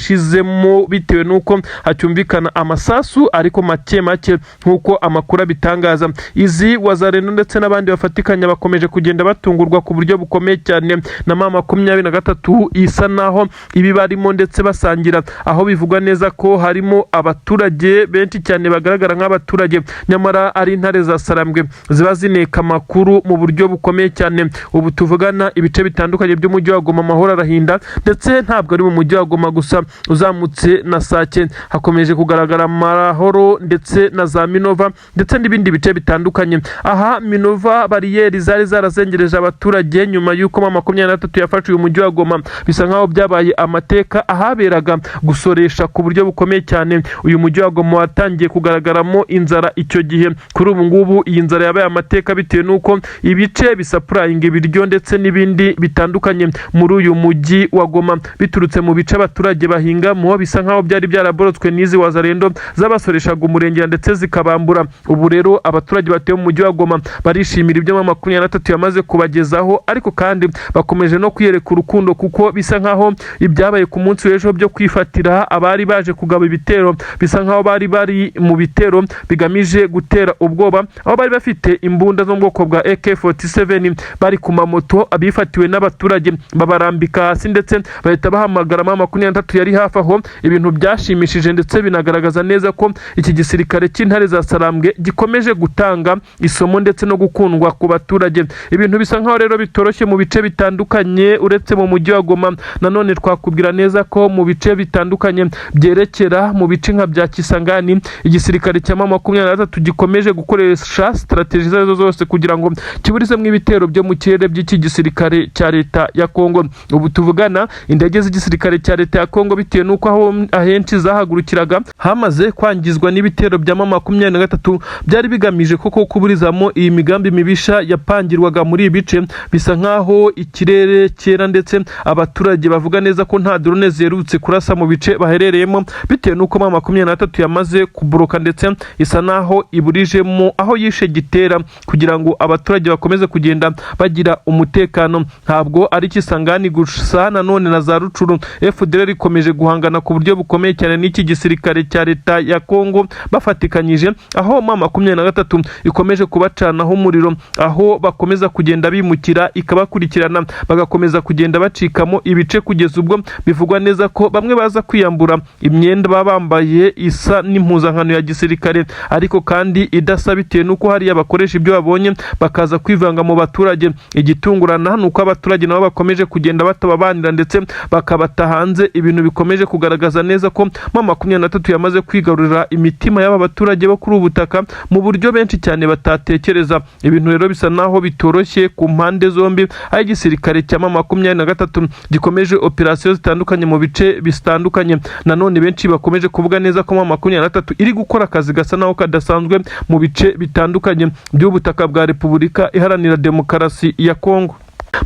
zitarashizemo bitewe n'uko hacyumvikana amasasu ariko make make nk'uko amakuru abitangaza. Izi wazarendo ndetse n'abandi bafatikanya bakomeje kugenda batungurwa ku buryo bukomeye cyane na M23 isa naho ibi barimo ndetse basangira, aho bivugwa neza ko harimo abaturage benshi cyane bagaragara nk'abaturage nyamara ari intare za Sarambwe ziba zineka amakuru mu buryo bukomeye cyane. Ubu tuvugana ibice bitandukanye by'umujyi wa Goma amahoro arahinda, ndetse ntabwo ari mu mujyi wa Goma gusa, uzamutse na Sake hakomeje kugaragara amahoro ndetse na za Minova ndetse n'ibindi bice bitandukanye. Aha Minova bariyeri zari zarazengereje abaturage nyuma y'uko M23 yafashe uyu mujyi wa Goma, bisa nkaho byabaye amateka ahaberaga gusoresha ku buryo bukomeye cyane. Uyu mujyi wa Goma watangiye kugaragaramo inzara icyo gihe, kuri ubu ngubu iyi nzara yabaye amateka bitewe n'uko ibice bisapurayinga ibiryo ndetse n'ibindi bitandukanye muri uyu mujyi wa Goma biturutse mu bice abaturage bahingamo, bisa nkaho byari byaraborotswe n'izi wazarendo zabasoreshaga umurengera ndetse zikabambura. Ubu rero abaturage batuye mu mujyi wa Goma barishimira ibyo M23 yamaze kubagezaho, ariko kandi bakomeje no kwiyereka urukundo kuko bisa nkaho ibyabaye ku munsi w'ejo byo kwifatira abari baje kugaba ibitero, bisa nkaho bari mu bitero bigamije gutera ubwoba, aho bari bafite imbunda zo mu bwoko bwa AK47 bari ku mamoto abifatiwe n'abaturage babarambika hasi ndetse bahita bahamagara M23 yari hafi aho. Ibintu byashimishije ndetse binagaragaza neza ko iki gisirikare cy'intare za Sarambwe gikomeje gutanga isomo ndetse no gukundwa ku baturage. Ibintu bisa nkaho rero bitoroshye mu bice bitandukanye uretse mu mujyi wa Goma. Nanone twakubwira neza ko mu bice bitandukanye byerekera mu bice nka bya Kisangani igisirikare cya M23 gikomeje gukoresha strategy zazo zose kugira ngo kiburizemo ibitero byo mu kirere by'iki gisirikare cya leta ya Kongo. Ubu tuvugana indege z'igisirikare cya leta ya Kongo bitewe n'uko aho ahenshi zahagurukiraga hamaze kwangizwa n'ibitero bya M23 byari bigamije koko kuburizamo iyi migambi mibisha yapangirwaga muri ibice. Bisa nkaho ikirere cyera ndetse abaturage bavuga neza ko nta drone zerutse kurasa mu bice baherereyemo bitewe n'uko M23 yamaze kuboroka ndetse isa naho iburijemo aho yishe gitera kugira ngo abaturage bakomeze kugenda bagira umutekano. Ntabwo ari Kisangani gusa, nanone na za Rucuru FDLR ikomeje guhangana ku buryo bukomeye cyane n'iki gisirikare cya leta ya Kongo bafatikanyije, aho M23 ikomeje kubacanaho umuriro, aho bakomeza kugenda bimukira ikabakurikirana bagakomeza kugenda bacikamo ibice kugeza ubwo bivugwa neza ko bamwe baza kwiyambura imyenda babambaye isa n'impuzankano ya gisirikare ariko kandi idasa bitewe n'uko hari abakoresha ibyo babonye bakaza kwivanga mu baturage. Igitungurana nuko abaturage nabo bakomeje kugenda batababanira ndetse bakabata hanze. Ibintu bikomeje kugaragaza neza ko M23 yamaze kwigarurira imitima y'aba baturage bo kuri ubutaka mu buryo benshi benshi cyane batatekereza. Ibintu rero bisa naho bitoroshye ku mpande zombi, aho igisirikare cya M23 gikomeje operasiyo zitandukanye mu bice bitandukanye. Nanone benshi bakomeje kuvuga neza ko M23 iri gukora akazi gasa naho kadasanzwe mu bice bitandukanye by'ubutaka bwa Repubulika Iharanira Demokarasi ya Kongo.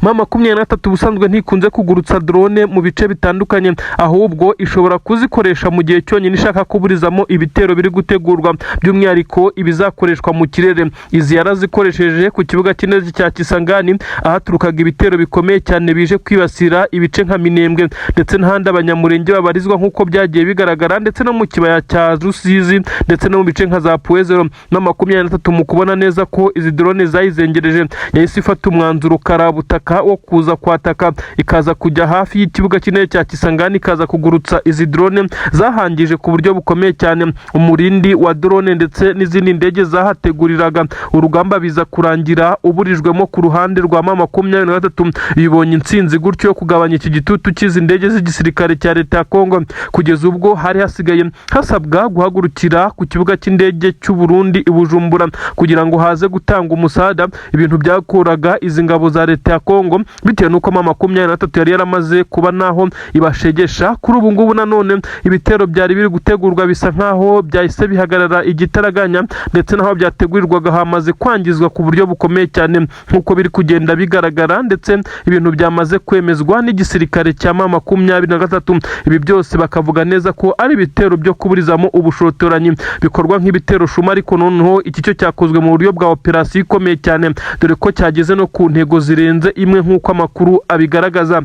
M23 ubusanzwe ntikunze kugurutsa drone mu bice bitandukanye, ahubwo ishobora kuzikoresha mu gihe cyonyine ishaka kuburizamo ibitero biri gutegurwa, by'umwihariko ibizakoreshwa mu kirere. Izi yarazikoresheje ku kibuga cy'indege cya Kisangani, ahaturukaga ibitero bikomeye cyane bije kwibasira ibice nka Minembwe ndetse n'ahandi abanyamurenge babarizwa nk'uko byagiye bigaragara, ndetse no mu kibaya cya Rusizi ndetse no mu bice nka za Puezero. M23 mu kubona neza ko izi drone zayizengereje, yahise ifata umwanzuro karabuta wo kuza kwataka, ikaza kujya hafi y'ikibuga cy'indege cya Kisangani, ikaza kugurutsa izi drone zahangije ku buryo bukomeye cyane umurindi wa drone ndetse n'izindi ndege zahateguriraga urugamba. Biza kurangira uburijwemo ku ruhande rwa M23 bibonye intsinzi gutyo yo kugabanya iki gitutu cy'izi ndege z'igisirikare cya leta ya Kongo. Kugeza ubwo hari hasigaye hasabwa guhagurukira ku kibuga cy'indege cy'u Burundi i Bujumbura kugira ngo haze gutanga umusada, ibintu byakoraga izi ngabo za leta ya Kongo, bitewe nuko M23 yari yaramaze kuba naho ibashegesha. Kuri ubu ngubu nanone ibitero byari biri gutegurwa bisa nkaho byahise bihagarara igitaraganya, ndetse naho byategurirwaga hamaze kwangizwa ku buryo bukomeye cyane nkuko biri kugenda bigaragara, ndetse ibintu byamaze kwemezwa n'igisirikare cya M23. Ibi byose bakavuga neza ko ari ibitero byo kuburizamo ubushotoranyi bikorwa nk'ibitero shuma, ariko noneho iki cyo cyakozwe mu buryo bwa operasiyo ikomeye cyane, dore ko cyageze no ku ntego zirenze imwe nk'uko amakuru abigaragaza.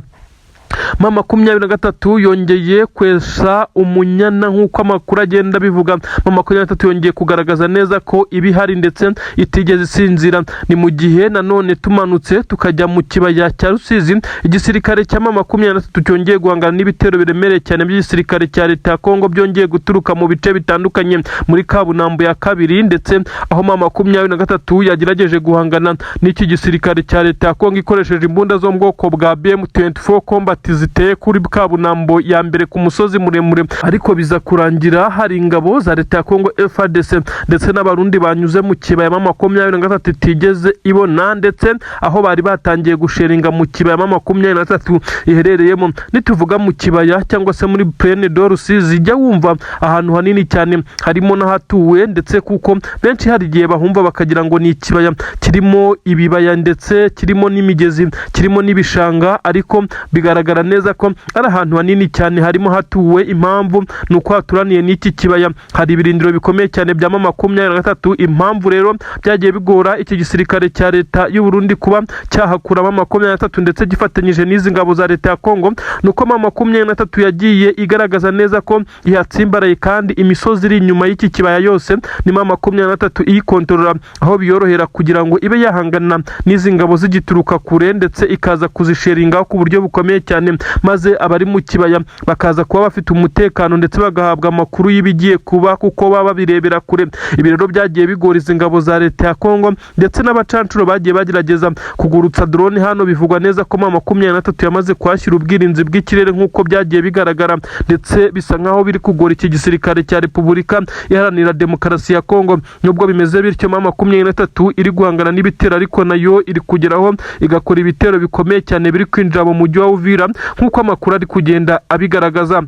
M23 yongeye kwesa umunyana nk'uko amakuru agenda bivuga. M23 yongeye kugaragaza neza ko ibihari ndetse itigeze isinzira. Ni mu gihe nanone tumanutse tukajya mu kibaya cya Rusizi, igisirikare cya M23 cyongeye guhangana n'ibitero biremereye cyane by'igisirikare cya leta ya Kongo, byongeye guturuka mu bice bitandukanye muri Kabunambo ya kabiri, ndetse aho M23 yagerageje guhangana n'iki gisirikare cya leta ya Kongo ikoresheje imbunda zo mu bwoko bwa BM24 Combat ziteye kuri Kabunambo ya mbere ku musozi muremure, ariko biza kurangira hari ingabo za leta ya Kongo FARDC ndetse n'abarundi banyuze mu kibaya M23 itigeze ibona, ndetse aho bari batangiye gusheringa mu kibaya M23 iherereyemo. Nituvuga mu kibaya cyangwa se muri Plaine de Rusizi, jya wumva ahantu hanini cyane harimo n'ahatuwe, ndetse kuko benshi hari igihe bahumva bakagira ngo ni ikibaya kirimo ibibaya ndetse kirimo n'imigezi, kirimo n'ibishanga, ariko bigaragara neza ko ari ahantu hanini cyane harimo hatuwe. Impamvu nuko haturaniye n'iki kibaya hari ibirindiro bikomeye cyane bya M23. Impamvu rero byagiye bigora iki gisirikare cya leta y'u Burundi kuba cyahakura M23 ndetse gifatanyije n'izi ngabo za leta ya Kongo, nuko M23 yagiye igaragaza neza ko ihatsimbaraye, kandi imisozi iri inyuma y'iki kibaya yose ni M23 iyikontorora, aho biyorohera kugira ngo ibe yahangana n'izi ngabo zigituruka kure, ndetse ikaza kuzisheringa ku buryo bukomeye cyane, maze abari mu kibaya bakaza kuba bafite umutekano ndetse bagahabwa amakuru y'ibigiye kuba kuko baba birebera kure. Ibi rero byagiye bigora izi ngabo za leta ya Kongo, ndetse n'abacancuro bagiye bagerageza kugurutsa drone hano. Bivugwa neza ko M23 yamaze kwashyira ubwirinzi bw'ikirere nk'uko byagiye bigaragara, ndetse bisa nkaho biri kugora iki gisirikare cya Repubulika Iharanira Demokarasi ya Kongo. Nubwo bimeze bityo, M23 iri guhangana n'ibitero, ariko nayo iri kugeraho igakora ibitero bikomeye cyane biri kwinjira mu mujyi wa Uvira nk'uko amakuru ari kugenda abigaragaza.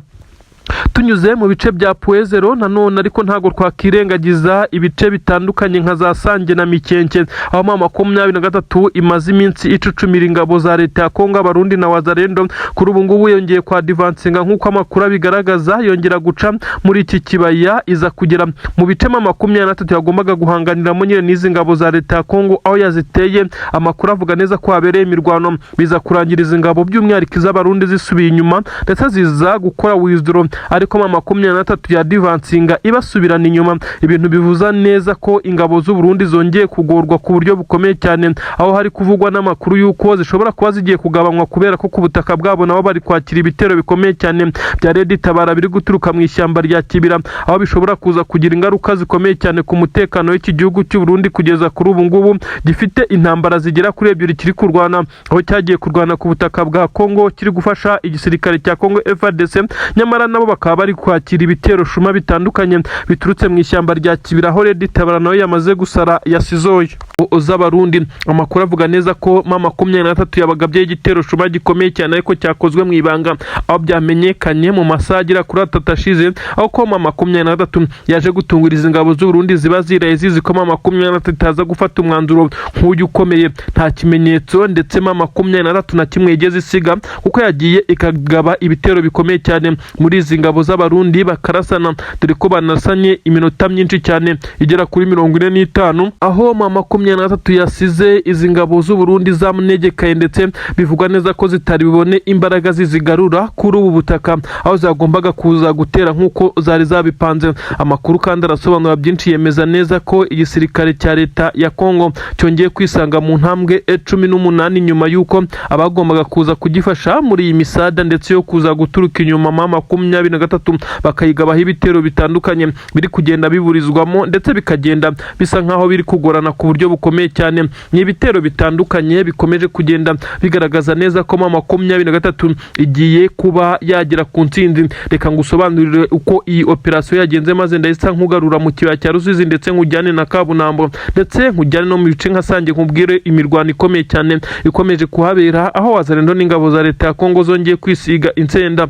Tunyuze mu bice bya Puezero nanone, ariko ntago twakirengagiza ibice bitandukanye nka za Sange na Mikenke, aho M23 imaze iminsi icucumira ingabo za leta ya Kongo, Abarundi na Wazalendo. Kuri ubu ngubu yongeye kwa advancinga nk'uko amakuru abigaragaza, yongera guca muri iki kibaya, iza kugera mu bice M23 yagombaga guhanganiramo nyine n'izi ngabo za leta ya Kongo, aho yaziteye. Amakuru avuga neza ko habereye imirwano, biza kurangiriza ingabo by'umwihariko iz'Abarundi zisubiye inyuma, ndetse ziza gukora withdraw, ariko M23 ya advancinga ibasubirana inyuma. Ibintu bivuza neza ko ingabo z'u Burundi zongeye kugorwa ku buryo bukomeye cyane, aho hari kuvugwa n'amakuru y'uko zishobora kuba zigiye kugabanywa kubera ko ku butaka bwabo nabo bari kwakira ibitero bikomeye cyane bya Red Tabara biri guturuka mu ishyamba rya Kibira, aho bishobora kuza kugira ingaruka zikomeye cyane ku mutekano w'iki gihugu cy'u Burundi. Kugeza kuri ubu ngubu gifite intambara zigera kuri 2 kiri kurwana, aho cyagiye kurwana ku butaka bwa Kongo kiri gufasha igisirikare cya Kongo FARDC, nyamara nabo bakaba bari kwakira ibitero shuma bitandukanye biturutse mu ishyamba rya Kibira, aho Red Tabara nawe yamaze gusara yasizoye z'abarundi. Amakuru avuga neza ko M23 yabagabye igitero shuma gikomeye cyane ariko cyakozwe mu ibanga, aho byamenyekanye mu masaha agera kuri 3 ashize, aho ko M23 yaje gutunguriza ingabo z'u Burundi ziba ziraye zizi ko M23 itaza gufata umwanzuro nk'uyu ukomeye. Nta kimenyetso ndetse M23 na kimwe yigeze isiga, kuko yagiye ikagaba ibitero bikomeye cyane muri izi ngabo z'abarundi bakarasana, dore ko banasanye iminota myinshi cyane igera kuri 45, aho M23 yasize izi ngabo z'u Burundi zamunegekaye, ndetse bivugwa neza ko zitari bibone imbaraga zizigarura kuri ubu butaka, aho zagombaga kuza gutera nk'uko zari zabipanze. Amakuru kandi arasobanura byinshi, yemeza neza ko igisirikare cya leta ya Kongo cyongeye kwisanga mu ntambwe 18 nyuma y'uko abagombaga kuza kugifasha muri iyi misada ndetse yo kuza guturuka inyuma M23 bakayigabaho ibitero bitandukanye biri kugenda biburizwamo, ndetse bikagenda bisa nkaho biri kugorana ku buryo bukomeye cyane. Ni ibitero bitandukanye bikomeje kugenda bigaragaza neza ko M23 igiye kuba yagera ku ntsinzi. Reka ngusobanurire uko iyi operation yagenze, maze ndahita nkugarura mu kibaya cya Rusizi ndetse nkujyane na Kabunambo, ndetse nkujyane no mu bice nkasange nkubwire imirwano ikomeye cyane ikomeje kuhabera, aho wazarendo n'ingabo za leta ya Kongo zongeye kwisiga insenda.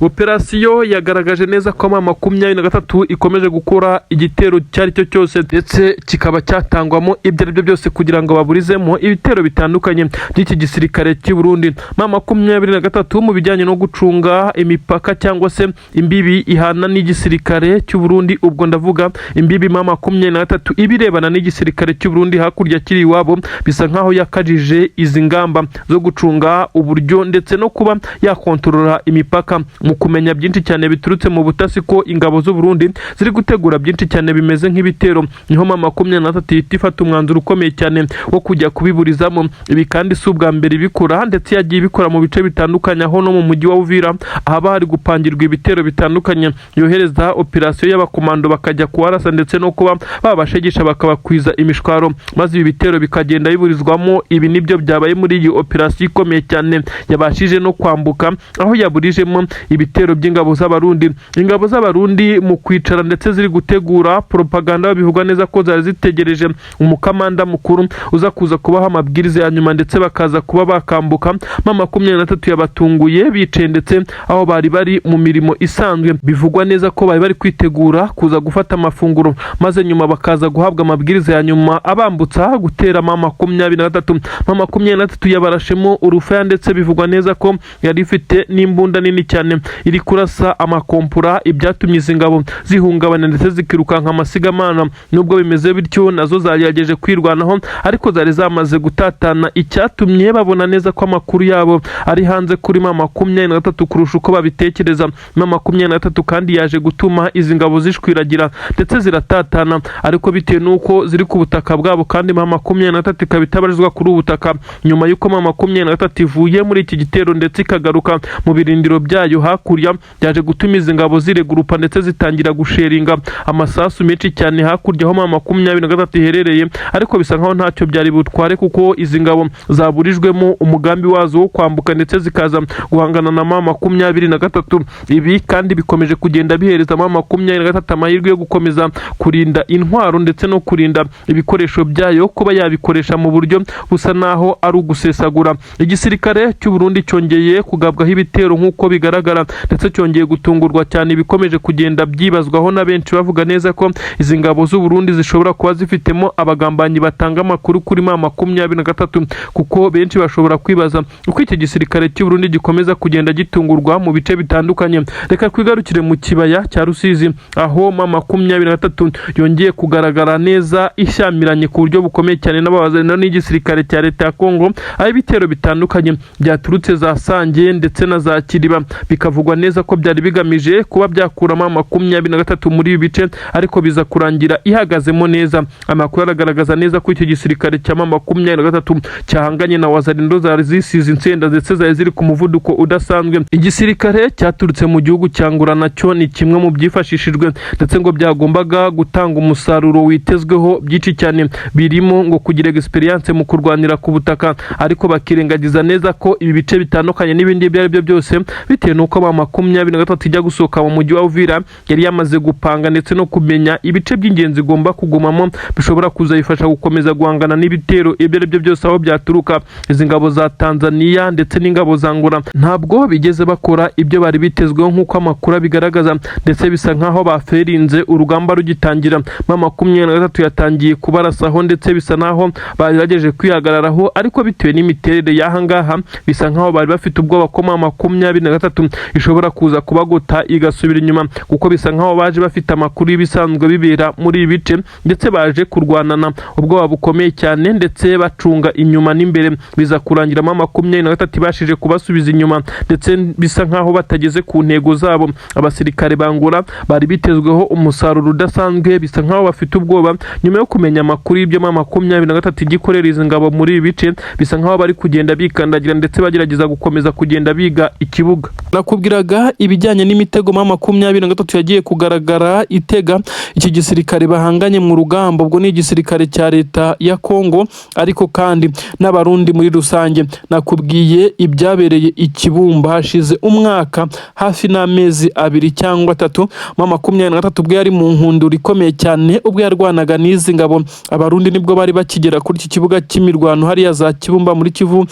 Operation yagaragaje neza ko M23 ikomeje gukora igitero cyari cyo cyose, ndetse kikaba cyatangwamo ibyo ari byo byose kugira ngo baburizemo ibitero bitandukanye by'iki gisirikare cy'u Burundi. M23 mu bijyanye no gucunga imipaka cyangwa se imbibi ihana n'igisirikare cy'u Burundi, ubwo ndavuga imbibi M23 ibirebana n'igisirikare cy'u Burundi hakurya kiri iwabo, bisa nkaho yakajije izi ngamba zo gucunga uburyo ndetse no kuba yakontorora imipaka. Mu kumenya byinshi cyane biturutse mu butasi ko ingabo z'u Burundi ziri gutegura byinshi cyane bimeze nk'ibitero, niho M23 ifata umwanzuro ukomeye cyane wo kujya kubiburizamo. Ibi kandi si ubwa mbere bikora, ndetse yagiye bikora mu bice bitandukanye, aho no mu mujyi wa Uvira ahaba hari gupangirwa ibitero bitandukanye, yohereza operation y'abakomando bakajya kuharasa ndetse no kuba babashegisha bakabakwiza imishwaro, maze ibi bitero bikagenda biburizwamo. Ibi nibyo byabaye muri iyi operation ikomeye cyane yabashije no kwambuka, aho yaburijemo ibitero by'ingabo z'abarundi. Ingabo z'abarundi mu kwicara ndetse ziri gutegura propaganda, bivugwa neza ko zari zitegereje umukamanda mukuru uza kuza kubaha amabwiriza ya nyuma, ndetse bakaza kuba bakambuka. M23 yabatunguye bicaye, ndetse aho bari mu mirimo isanzwe, bivugwa neza ko bari kwitegura kuza gufata amafunguro, maze nyuma bakaza guhabwa amabwiriza ya nyuma abambutsa gutera M23. M23 yabarashemo urufaya, ndetse bivugwa neza ko yari ifite n'imbunda nini cyane iri kurasa amakompura, ibyatumye izi ngabo zihungabana ndetse zikirukanka amasigamana. Nubwo bimeze bityo, nazo zagerageje kwirwanaho, ariko zari zamaze gutatana, icyatumye babona neza ko amakuru yabo ari hanze kuri M23 kurusha uko babitekereza. M23 kandi yaje gutuma izi ngabo zishwiragira ndetse ziratatana, ariko bitewe nuko ziri ku butaka bwabo, kandi M23 ikaba itabarizwa kuri ubutaka, nyuma y'uko M23 ivuye muri iki gitero ndetse ikagaruka mu birindiro byayo hakurya, byaje gutuma izi ngabo ziregurupa ndetse zitangira gusheringa amasasu menshi cyane hakurya aho M23 iherereye, ariko bisa nkaho ntacyo byari butware, kuko izi ngabo zaburijwemo umugambi wazo wo kwambuka ndetse zikaza guhangana na M23. Ibi kandi bikomeje kugenda bihereza M23 amahirwe yo gukomeza kurinda intwaro ndetse no kurinda ibikoresho byayo kuba yabikoresha mu buryo busa naho ari ugusesagura. Igisirikare cy'u Burundi cyongeye kugabwaho ibitero nk'uko bigaragara, ndetse cyongeye gutungurwa cyane, bikomeje kugenda byibazwaho na benshi bavuga neza ko izi ngabo z'u Burundi zishobora kuba zifitemo abagambanyi batanga amakuru kuri M23, kuko benshi bashobora kwibaza uko iki gisirikare cy'u Burundi gikomeza kugenda gitungurwa mu bice bitandukanye. Reka kwigarukire mu kibaya cya Rusizi, aho M23 yongeye kugaragara neza ishyamiranye ku buryo bukomeye cyane n'abazana n'igisirikare cya leta ya Kongo, aho ibitero bitandukanye byaturutse za Sange ndetse na za Kiriba, bikavugwa neza ko byari bigamije kuba byakuramo M23 muri ibi bice, ariko biza kurangira ihagazemo neza. Amakuru aragaragaza neza ko icyo gisirikare cya M23 cyahanganye na wazarendo zari zisize insenda ndetse zari ziri ku muvuduko udasanzwe. Igisirikare cyaturutse mu gihugu cya Ngura nacyo ni kimwe mu byifashishijwe, ndetse ngo byagombaga gutanga umusaruro witezweho byinshi cyane, birimo ngo kugira experience mu kurwanira ku butaka, ariko bakirengagiza neza ko ibi bice bitandukanye n'ibindi ibyo ari byo byose bitewe nuko M23 M23 ijya gusohoka mu mujyi wa Uvira yari yamaze gupanga ndetse no kumenya ibice by'ingenzi igomba kugumamo bishobora kuzayifasha gukomeza guhangana n'ibitero ibyo aribyo byose aho byaturuka. Izi ngabo za Tanzania ndetse n'ingabo za Angola ntabwo bigeze bakora ibyo bari bitezweho nk'uko amakuru bigaragaza, ndetse bisa nkaho baferinze urugamba rugitangira. M23 yatangiye kubarasaho ndetse bisa naho bagerageje kwihagararaho, ariko bitewe n'imiterere y'aha ngaha bisa nkaho bari bafite ubwoba ko M23 ishobora kuza kubagota igasubira inyuma, kuko bisa nkaho baje bafite amakuru y'ibisanzwe bibera muri ibi bice, ndetse baje kurwanana ubwoba bukomeye cyane ndetse bacunga inyuma n'imbere. Biza kurangira M23 ibashije kubasubiza inyuma, ndetse bisa nkaho batageze ku ntego zabo. Abasirikare bangura bari bitezweho umusaruro udasanzwe, bisa nkaho bafite ubwoba nyuma yo kumenya amakuru y'ibyo M23 igikorera izi ngabo muri ibi bice. Bisa nkaho bari kugenda bikandagira ndetse bagerageza gukomeza kugenda biga ikibuga. Nakubwiraga ibijyanye n'imitego M23 yagiye kugaragara itega iki gisirikare bahanganye mu rugamba. Ubwo ni igisirikare cya leta ya Kongo ariko kandi n'abarundi muri rusange. Nakubwiye ibyabereye Ikibumba hashize umwaka hafi n'amezi 2 cyangwa 3. M23 ubwo yari mu nkundura ikomeye cyane, ubwo yarwanaga n'izi ngabo. Abarundi nibwo bari bakigera kuri iki kibuga cy'imirwano hariya za Kibumba muri Kivu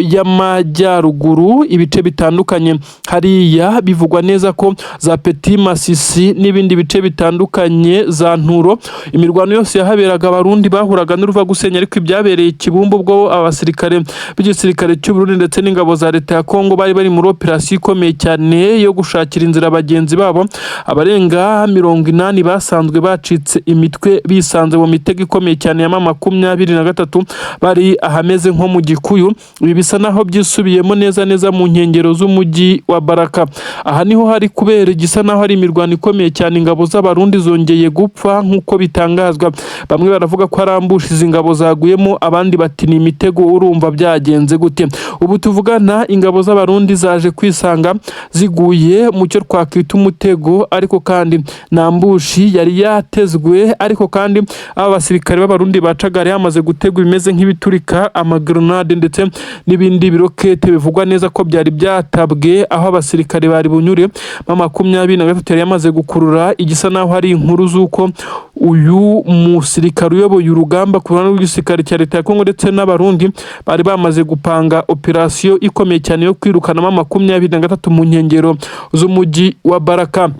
y'Amajyaruguru, ibice bitandukanye hariya bivugwa neza ko za Petit Masisi n'ibindi bice bitandukanye za Nturo. Imirwano yose yahaberaga abarundi bahuraga n'uruva gusenya, ariko ibyabereye Kibumba ubwo abasirikare b'igisirikare cy'u Burundi ndetse n'ingabo za leta ya Kongo bari muri operasiyo ikomeye cyane yo gushakira inzira bagenzi babo. Abarenga 80 basanzwe bacitse imitwe bisanze mu mitego ikomeye cyane ya M23 bari ahameze nko mu Gikuyu. Ibi bisa naho byisubiyemo neza mu nkengero z'umujyi wa Baraka. Aha niho hari kubera igisa naho hari imirwano ikomeye cyane. Ingabo z'abarundi zongeye gupfa nk'uko bitangazwa. Bamwe baravuga ko arambushi izi ngabo zaguyemo, abandi bati ni imitego. Urumva byagenze gute? Ubu tuvugana ingabo z'abarundi zaje kwisanga ziguye mu cyo twakwita umutego, ariko kandi nambushi yari yatezwe, ariko kandi aba basirikare b'abarundi bacagare yamaze gutegwa bimeze nk'ibiturika, amagrenade ndetse n'ibindi birokete bivugwa neza ko byari byatabwe aho abasirikare bari bunyure. M23 yari yamaze gukurura igisa naho hari inkuru z'uko uyu musirikare uyoboye urugamba ku ruhande rw'igisirikare cya leta ya Kongo ndetse n'abarundi bari bamaze gupanga operasiyo ikomeye cyane yo kwirukana M23 mu nkengero z'umujyi wa Baraka.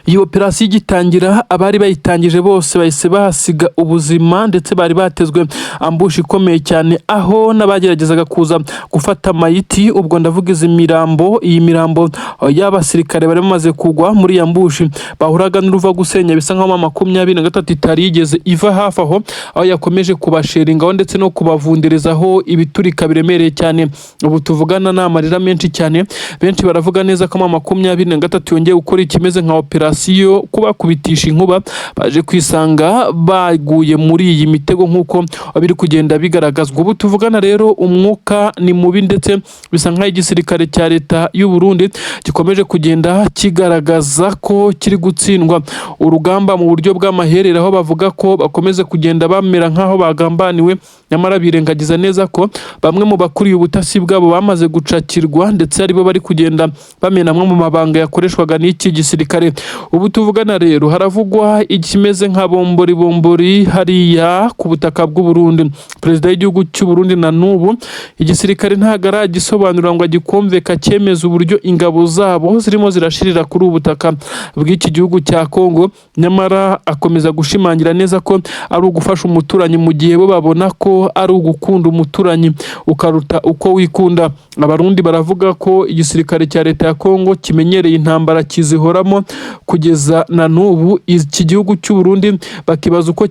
Iyi operasiyo igitangira abari bayitangije bose bahise bahasiga ubuzima, ndetse bari batezwe ambushi ikomeye cyane aho n'abageragezaga kuza gufata mayiti. Ubwo ndavuga izi mirambo, iyi mirambo y'abasirikare bari bamaze kugwa muri iyi ambushi bahuraga n'uruva gusenya. Bisa nkaho M23 itari yigeze iva hafi aho yakomeje kubasheringaho ndetse no kubavunderezaho ibiturika biremereye cyane. Ubu tuvugana n'amarira menshi cyane. Benshi baravuga neza ko M23 yongeye gukora ikimeze nka operasiyo kubakubitisha inkuba. Baje kwisanga baguye muri iyi mitego nk'uko biri kugenda bigaragazwa. Ubu tuvugana rero umwuka ni mubi, ndetse bisa nkaho igisirikare cya leta y'u Burundi gikomeje kugenda kigaragaza ko kiri gutsindwa urugamba mu buryo bw'amaherere, aho bavuga ko bakomeze kugenda bamera nkaho bagambaniwe, nyamara birengagiza neza ko bamwe mu bakuriye ubutasi bwabo bamaze gucakirwa, ndetse aribo bari kugenda bamena amwe mu mabanga yakoreshwaga n'iki gisirikare. Ubu tuvugana rero haravugwa ikimeze nka bombori hariya ku butaka bw'u Burundi. Perezida w'igihugu cy'u Burundi na n'ubu igisirikare ntago aragisobanura ngo agikomveka cyemeza uburyo ingabo zabo zirimo zirashirira kuri ubu butaka bw'iki gihugu cya Kongo, nyamara akomeza gushimangira neza ko ari ugufasha umuturanyi mu gihe bo babona ko ari ugukunda umuturanyi ukaruta uko wikunda. Abarundi baravuga ko igisirikare cya leta ya Kongo kimenyereye intambara kizihoramo kugeza na n'ubu. Iki gihugu cy'u Burundi bakibaza uko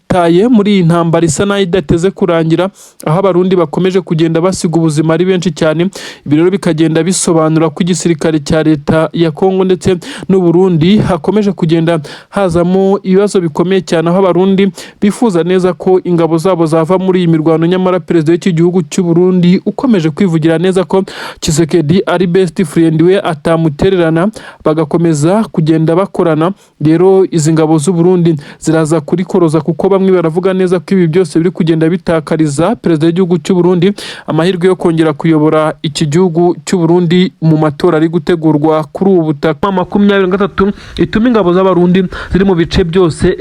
taye muri iyi ntambara isa nayo idateze kurangira, aho abarundi bakomeje kugenda basiga ubuzima ari benshi cyane. Ibi rero bikagenda bisobanura ko igisirikare cya leta ya Kongo ndetse n'u Burundi hakomeje kugenda hazamo ibibazo bikomeye cyane, aho abarundi bifuza neza ko ingabo zabo zava muri iyi mirwano, nyamara perezida w'iki gihugu cy'u Burundi ukomeje kwivugira neza ko Tshisekedi ari best friend we atamutererana, bagakomeza kugenda bakorana. Rero izi ngabo z'u Burundi ziraza kurikoroza kuko bamwe baravuga neza ko ibi byose biri kugenda bitakariza perezida w'igihugu cy'u Burundi amahirwe yo kongera kuyobora iki gihugu cy'u Burundi mu matora ari gutegurwa kuri ubu butaka. 23 ituma ingabo z'abarundi ziri mu bice byose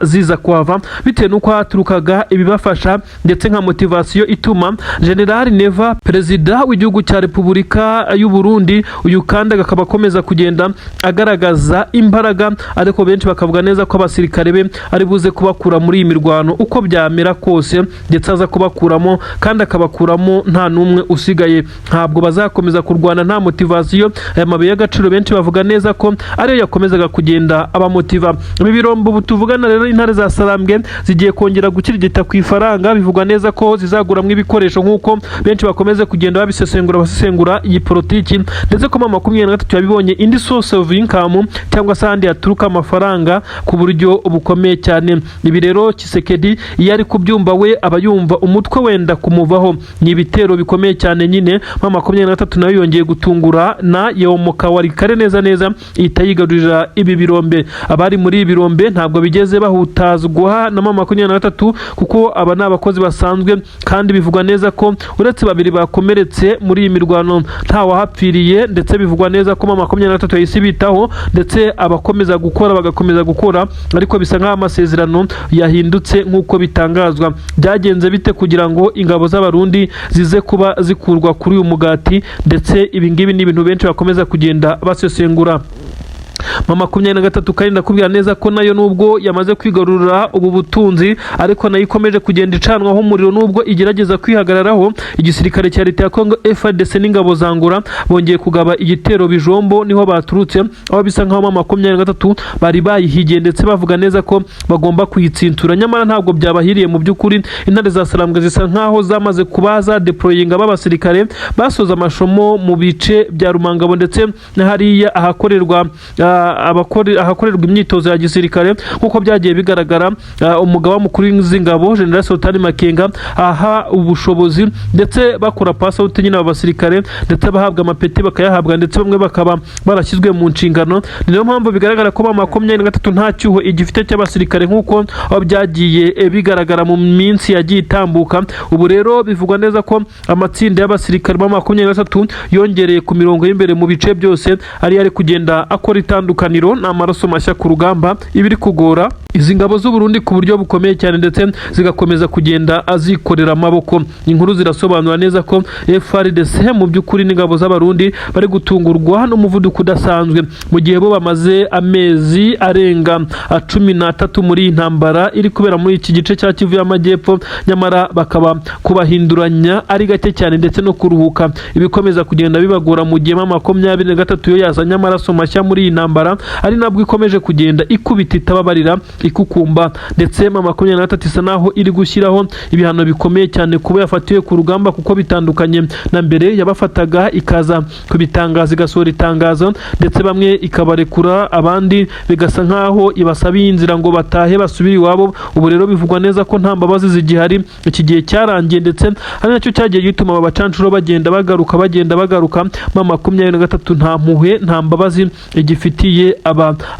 ziza kuhava bitewe n'uko haturukaga ibibafasha ndetse nka motivasiyo ituma General Neva perezida w'igihugu cya Repubulika y'u Burundi uyu kandi akaba akomeza kugenda agaragaza imbaraga, ariko benshi bakavuga neza ko abasirikare be ari buze kubakura muri iyi mirwano uko byamera kose, ndetse aza kubakuramo kandi akabakuramo nta n'umwe usigaye. Ntabwo bazakomeza kurwana nta motivasiyo. Aya mabuye y'agaciro benshi bavuga neza ko ariyo yakomezaga kugenda abamotiva. Ibi birombo butuvugana rero intare za Sarambwe zigiye kongera gukirigita ku ifaranga, bivugwa neza ko zizaguramwe ibikoresho nk'uko benshi bakomeze kugenda basesengura iyi politiki, ndetse ko 23 yabibonye indi source of income cyangwa se ahandi haturuka amafaranga ku buryo bukomeye cyane. Ibi rero Tshisekedi iyo ari kubyumva we aba yumva umutwe wenda kumuvaho. Ni ibitero bikomeye cyane nyine. 23 nayo yongeye gutungura na yomoka wari kare neza ihita yigarurira ibi birombe. Abari muri ibi birombe ntabwo bigeze bahutazwa na 23 kuko aba n'abakozi basanzwe, kandi bivugwa neza ko uretse babiri bakomeretse muri iyi mirwano nta wahapfiriye, ndetse bivugwa neza ko 23 yahise bitaho ndetse abakomeza gukora, ariko bisa nk'aho amasezerano yahindutse nk'uko bitangazwa. Byagenze bite kugira ngo ingabo z'abarundi zize kuba zikurwa kuri uyu mugati? Ndetse ibi ngibi ni ibintu benshi bakomeza kugenda basesengura. 23 kandi ndakubwira neza ko nayo nubwo yamaze kwigarurira ubu butunzi, ariko nayo ikomeje kugenda icanwaho umuriro nubwo igerageza kwihagararaho. Igisirikare cya leta ya Kongo FARDC n'ingabo za Angola bongeye kugaba igitero Bijombo, niho baturutse, aho bisa nkaho 23 bari bayihigiye ndetse bavuga neza ko bagomba kuyitsintura. Nyamara ntabwo byabahiriye mu by'ukuri. Intare za Sarambwe zisa nkaho zamaze kubaza deployinga b'abasirikare basoza amashomo mu bice bya Rumangabo ndetse na hariya ahakorerwa imyitozo ya gisirikare nk'uko byagiye bigaragara. Umugaba mukuru w'ingabo General Sultan Makenga aha ubushobozi ndetse bakora pass out nyine abasirikare, ndetse bahabwa amapeti bakayahabwa, ndetse bamwe bakaba barashyizwe mu nshingano. Niyo mpamvu bigaragara ko 23 nta cyuho igifite cy'abasirikare nk'uko byagiye bigaragara mu minsi yagiye itambuka. Ubu rero bivugwa neza ko amatsinda y'abasirikare 23 yongereye ku mirongo y'imbere mu bice byose ari kugenda akora itandukaniro n'amaraso mashya ku rugamba. Ibiri kugora izi ngabo z'u Burundi ku buryo bukomeye cyane, ndetse zigakomeza kugenda azikorera amaboko. Inkuru zirasobanura neza ko FARDC mu by'ukuri n'ingabo z'abarundi bari gutungurwa n'umuvuduko udasanzwe, mu gihe bo bamaze amezi arenga 13 muri intambara iri kubera muri iki gice cya Kivu y'Amajyepfo, nyamara bakaba kubahinduranya ari gake cyane ndetse no kuruhuka ibikomeza kugenda bibagora, mu gihe 23 yo yazanye amaraso mashya muri iyi ntambara, ari nabwo ikomeje kugenda ikubita itababarira ikukumba. Ndetse 23 isa naho iri gushyiraho ibihano bikomeye cyane kuba yafatiwe ku rugamba, kuko bitandukanye na mbere yabafataga ikaza kubitangaza igasohora itangazo, ndetse bamwe ikabarekura, abandi bigasa nkaho ibasabiye inzira ngo batahe basubire iwabo. Ubu rero bivugwa neza ko nta mbabazi zigihari, iki gihe cyarangiye, ndetse ari nacyo cyagiye gituma aba bacancuro bagenda bagaruka 23 nta mpuhwe nta mbabazi igifitiye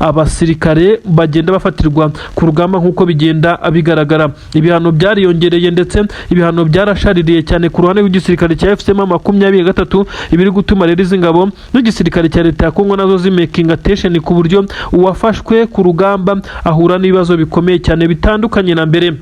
abasirikare bagenda bafatirwa ku rugamba nk'uko bigenda bigaragara. Ibihano byariyongereye ndetse ibihano byarashaririye cyane ku ruhande rw'igisirikare cya FCM 23, ibiri gutuma rero izi ngabo n'igisirikare cya leta ya Kongo nazo zimaking attention ku buryo uwafashwe ku rugamba ahura n'ibibazo bikomeye cyane bitandukanye na mbere.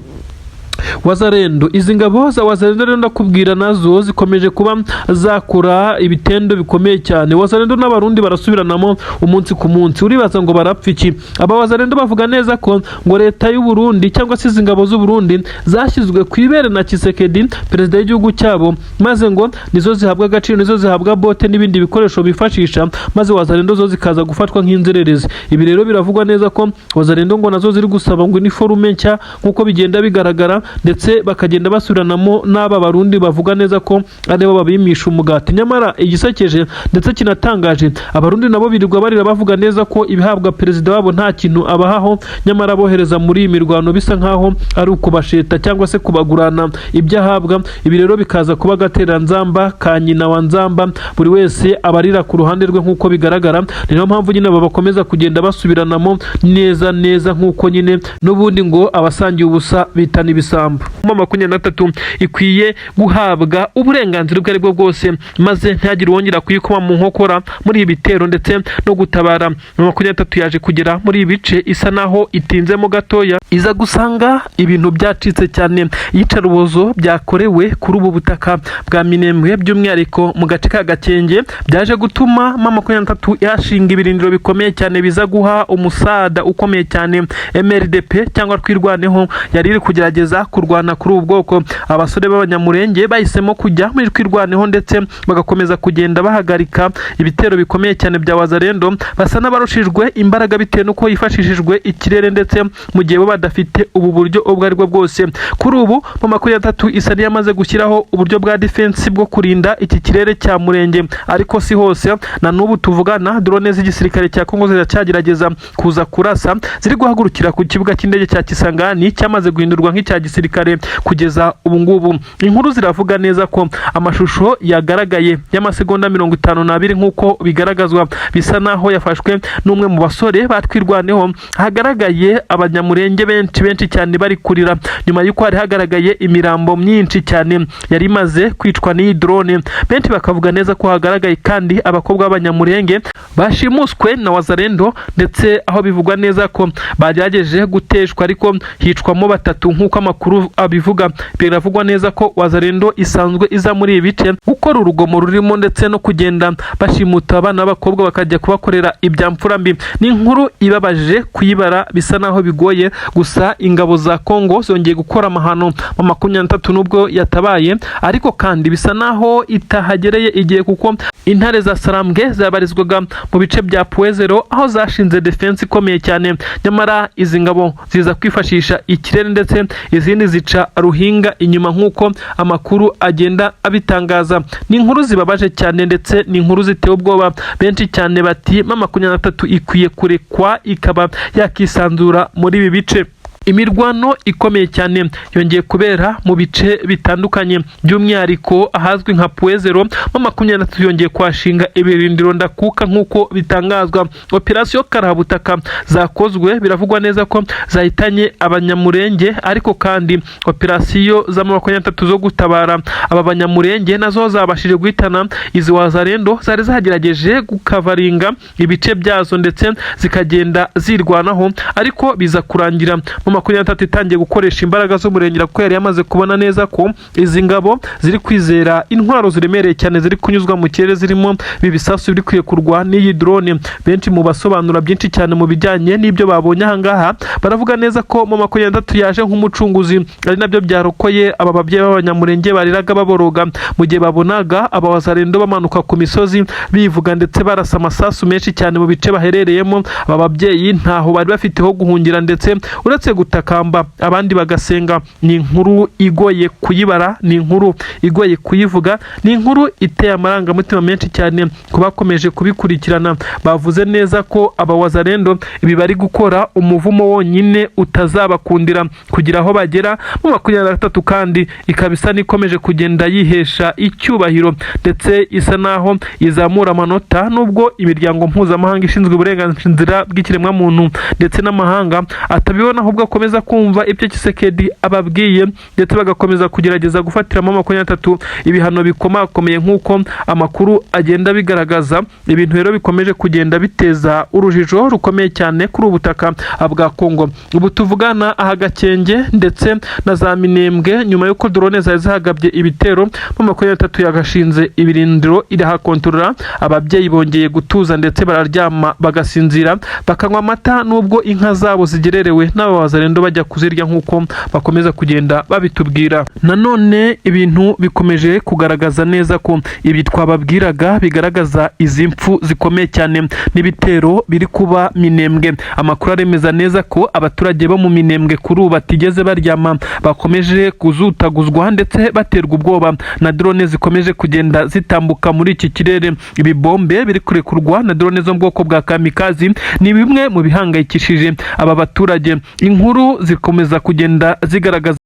Wazalendo, izi ngabo za Wazalendo rero ndakubwira nazo zikomeje kuba zakora ibitendo bikomeye cyane. Wazalendo n'abarundi barasubiranamo umunsi ku munsi, uribaza ngo barapfa iki? Aba Wazalendo bavuga neza ko ngo leta y'u Burundi cyangwa se izi ngabo z'u Burundi zashyizwe ku ibere na Tshisekedi perezida w'igihugu cyabo, maze ngo nizo zihabwa agaciro, nizo zihabwa bote n'ibindi bikoresho bifashisha, maze Wazalendo zo zikaza gufatwa nk'inzererezi. Ibi rero biravugwa neza ko Wazalendo ngo nazo ziri gusaba ngo uniforme nshya nk'uko bigenda bigaragara, ndetse bakagenda basubiranamo n'aba barundi bavuga neza ko aribo babimisha umugati. Nyamara igisekeje ndetse kinatangaje, abarundi nabo birirwa barira bavuga neza ko ibihabwa perezida wabo nta kintu abahaho, nyamara bohereza muri iyi mirwano bisa nkaho ari ukubasheta cyangwa se kubagurana ibyo ahabwa. Ibi rero bikaza kuba gatera nzamba ka nyina wa nzamba, buri wese abarira ku ruhande rwe nk'uko bigaragara. Niyo mpamvu nyine bakomeza kugenda basubiranamo neza nk'uko nyine n'ubundi ngo abasangiye ubusa bitana ibisambo. 23 ikwiye guhabwa uburenganzira ubwo aribwo bwose, maze ntihagire uwongera kuyikoma mu nkokora muri ibi bitero ndetse no gutabara. 23 yaje kugera muri ibi bice isa naho itinzemo gatoya, iza gusanga ibintu byacitse cyane. Iyicarubozo byakorewe kuri ubu butaka bwa Minembwe by'umwihariko mu gace ka Gakenge byaje gutuma 23 yashinga ibirindiro bikomeye cyane biza guha umusada ukomeye cyane MRDP cyangwa Twirwaneho yari iri kugerageza kurwana kuri ubu bwoko. Abasore b'abanyamurenge bahisemo kujya muri Twirwaneho ndetse bagakomeza kugenda bahagarika ibitero bikomeye cyane bya Wazalendo, basa n'abarushijwe imbaraga bitewe nuko yifashishijwe ikirere ndetse mu gihe bo badafite ubu buryo ubwo aribwo bwose. Kuri ubu 23 isa yamaze gushyiraho uburyo bwa defense bwo kurinda iki kirere cya Murenge, ariko si hose. Na n'ubu tuvugana drone z'igisirikare cya Kongo ziracyagerageza kuza kurasa, ziri guhagurukira ku kibuga cy'indege cya Kisangani cyamaze guhindurwa nk'icya gisirikare kugeza ubu ngubu. Inkuru ziravuga neza ko amashusho yagaragaye y'amasegonda 52 nk'uko bigaragazwa, bisa naho yafashwe n'umwe mu basore batwirwaneho. Hagaragaye abanyamurenge benshi cyane bari kurira nyuma y'uko hari hagaragaye imirambo myinshi cyane yari imaze kwicwa n'iyi drone. Benshi bakavuga neza ko hagaragaye kandi abakobwa b'abanyamurenge bashimuswe na Wazalendo, ndetse aho bivugwa neza ko bagerageje guteshwa ariko hicwamo 3 nk'uko amakuru abivuga. Biravugwa neza ko Wazalendo isanzwe iza muri ibi bice gukora urugomo rurimo ndetse no kugenda bashimuta abana b'abakobwa bakajya kubakorera ibyamfura mbi. Ni inkuru ibabaje kuyibara, bisa naho bigoye. Gusa ingabo za Kongo zongeye gukora amahano 23 nubwo yatabaye, ariko kandi bisa naho itahagereye igihe kuko intare za Sarambwe zabarizwaga mu bice bya Puezero aho zashinze defense ikomeye cyane. Nyamara izi ngabo ziza kwifashisha ikirere ndetse izindi zica ruhinga inyuma nk'uko amakuru agenda abitangaza. Ni inkuru zibabaje cyane ndetse ni inkuru ziteye ubwoba. Benshi cyane bati 23 ikwiye kurekwa ikaba yakisanzura muri ibi bice. Imirwano ikomeye cyane yongeye kubera mu bice bitandukanye, by'umwihariko ahazwi nka Puezero. 23 yongeye kwashinga ibirindiro ndakuka nk'uko bitangazwa. Operation Karahabutaka zakozwe, biravugwa neza ko zahitanye abanyamurenge, ariko kandi operation za 23 zo gutabara aba banyamurenge nazo zabashije guhitana izi Wazalendo zari zagerageje gukavaringa ibice byazo ndetse zikagenda zirwanaho, ariko biza kurangira 23 itangiye gukoresha imbaraga z'umurengera kuko yari yamaze kubona neza ko izi ngabo ziri kwizera intwaro ziremereye cyane ziri kunyuzwa mu kirere zirimo bibisasu biri kwiyekurwa n'iyi drone. Benshi mu basobanura byinshi cyane mu bijyanye n'ibyo babonye ahangaha baravuga neza ko 23 yaje nk'umucunguzi, ari nabyo byarokoye aba babyeyi b'abanyamurenge bariraga baboroga mu gihe babonaga aba Wazalendo bamanuka ku misozi bivuga ndetse barasa amasasu menshi cyane mu bice baherereyemo. Aba babyeyi ntaho bari bafite ho guhungira ndetse uretse gutakamba abandi bagasenga. Ni inkuru igoye kuyibara, ni inkuru igoye kuyivuga, ni inkuru iteye amarangamutima menshi cyane kubakomeje kubikurikirana. Bavuze neza ko aba Wazalendo ibi bari gukora umuvumo wonyine utazabakundira kugira aho bagera. 23 kandi ikabisa nikomeje kugenda yihesha icyubahiro ndetse isa naho izamura amanota, nubwo imiryango mpuzamahanga ishinzwe uburenganzira bw'ikiremwa muntu ndetse n'amahanga atabibona, ahubwo akomeza kumva ibyo Tshisekedi ababwiye ndetse bagakomeza kugerageza gufatiramo 23 ibihano bikomakomeye nk'uko amakuru agenda bigaragaza. Ibintu rero bikomeje kugenda biteza urujijo rukomeye cyane kuri ubutaka bwa Kongo. Ubu tuvugana aha Gakenge ndetse na za Minembwe nyuma yuko drone zari zahagabye ibitero 23 yagashinze ibirindiro irahakontorora. Ababyeyi bongeye gutuza ndetse bararyama bagasinzira bakanywa amata, nubwo inka zabo zigererewe n'aba wazalendo bajya kuzirya nk'uko bakomeza kugenda babitubwira. Nanone ibintu bikomeje kugaragaza neza ko ibi twababwiraga bigaragaza izi mpfu zikomeye cyane n'ibitero biri kuba Minembwe. Amakuru aremeza neza ko abaturage bo mu Minembwe kuri ubu batigeze baryama, bakomeje kuzutaguzwa ndetse baterwa ubwoba na drone zikomeje kugenda zitambuka muri iki kirere. Ibi bombe biri kurekurwa na drone zo mu bwoko bwa kamikazi ni bimwe mu bihangayikishije aba baturage. Inkuru zikomeza kugenda zigaragaza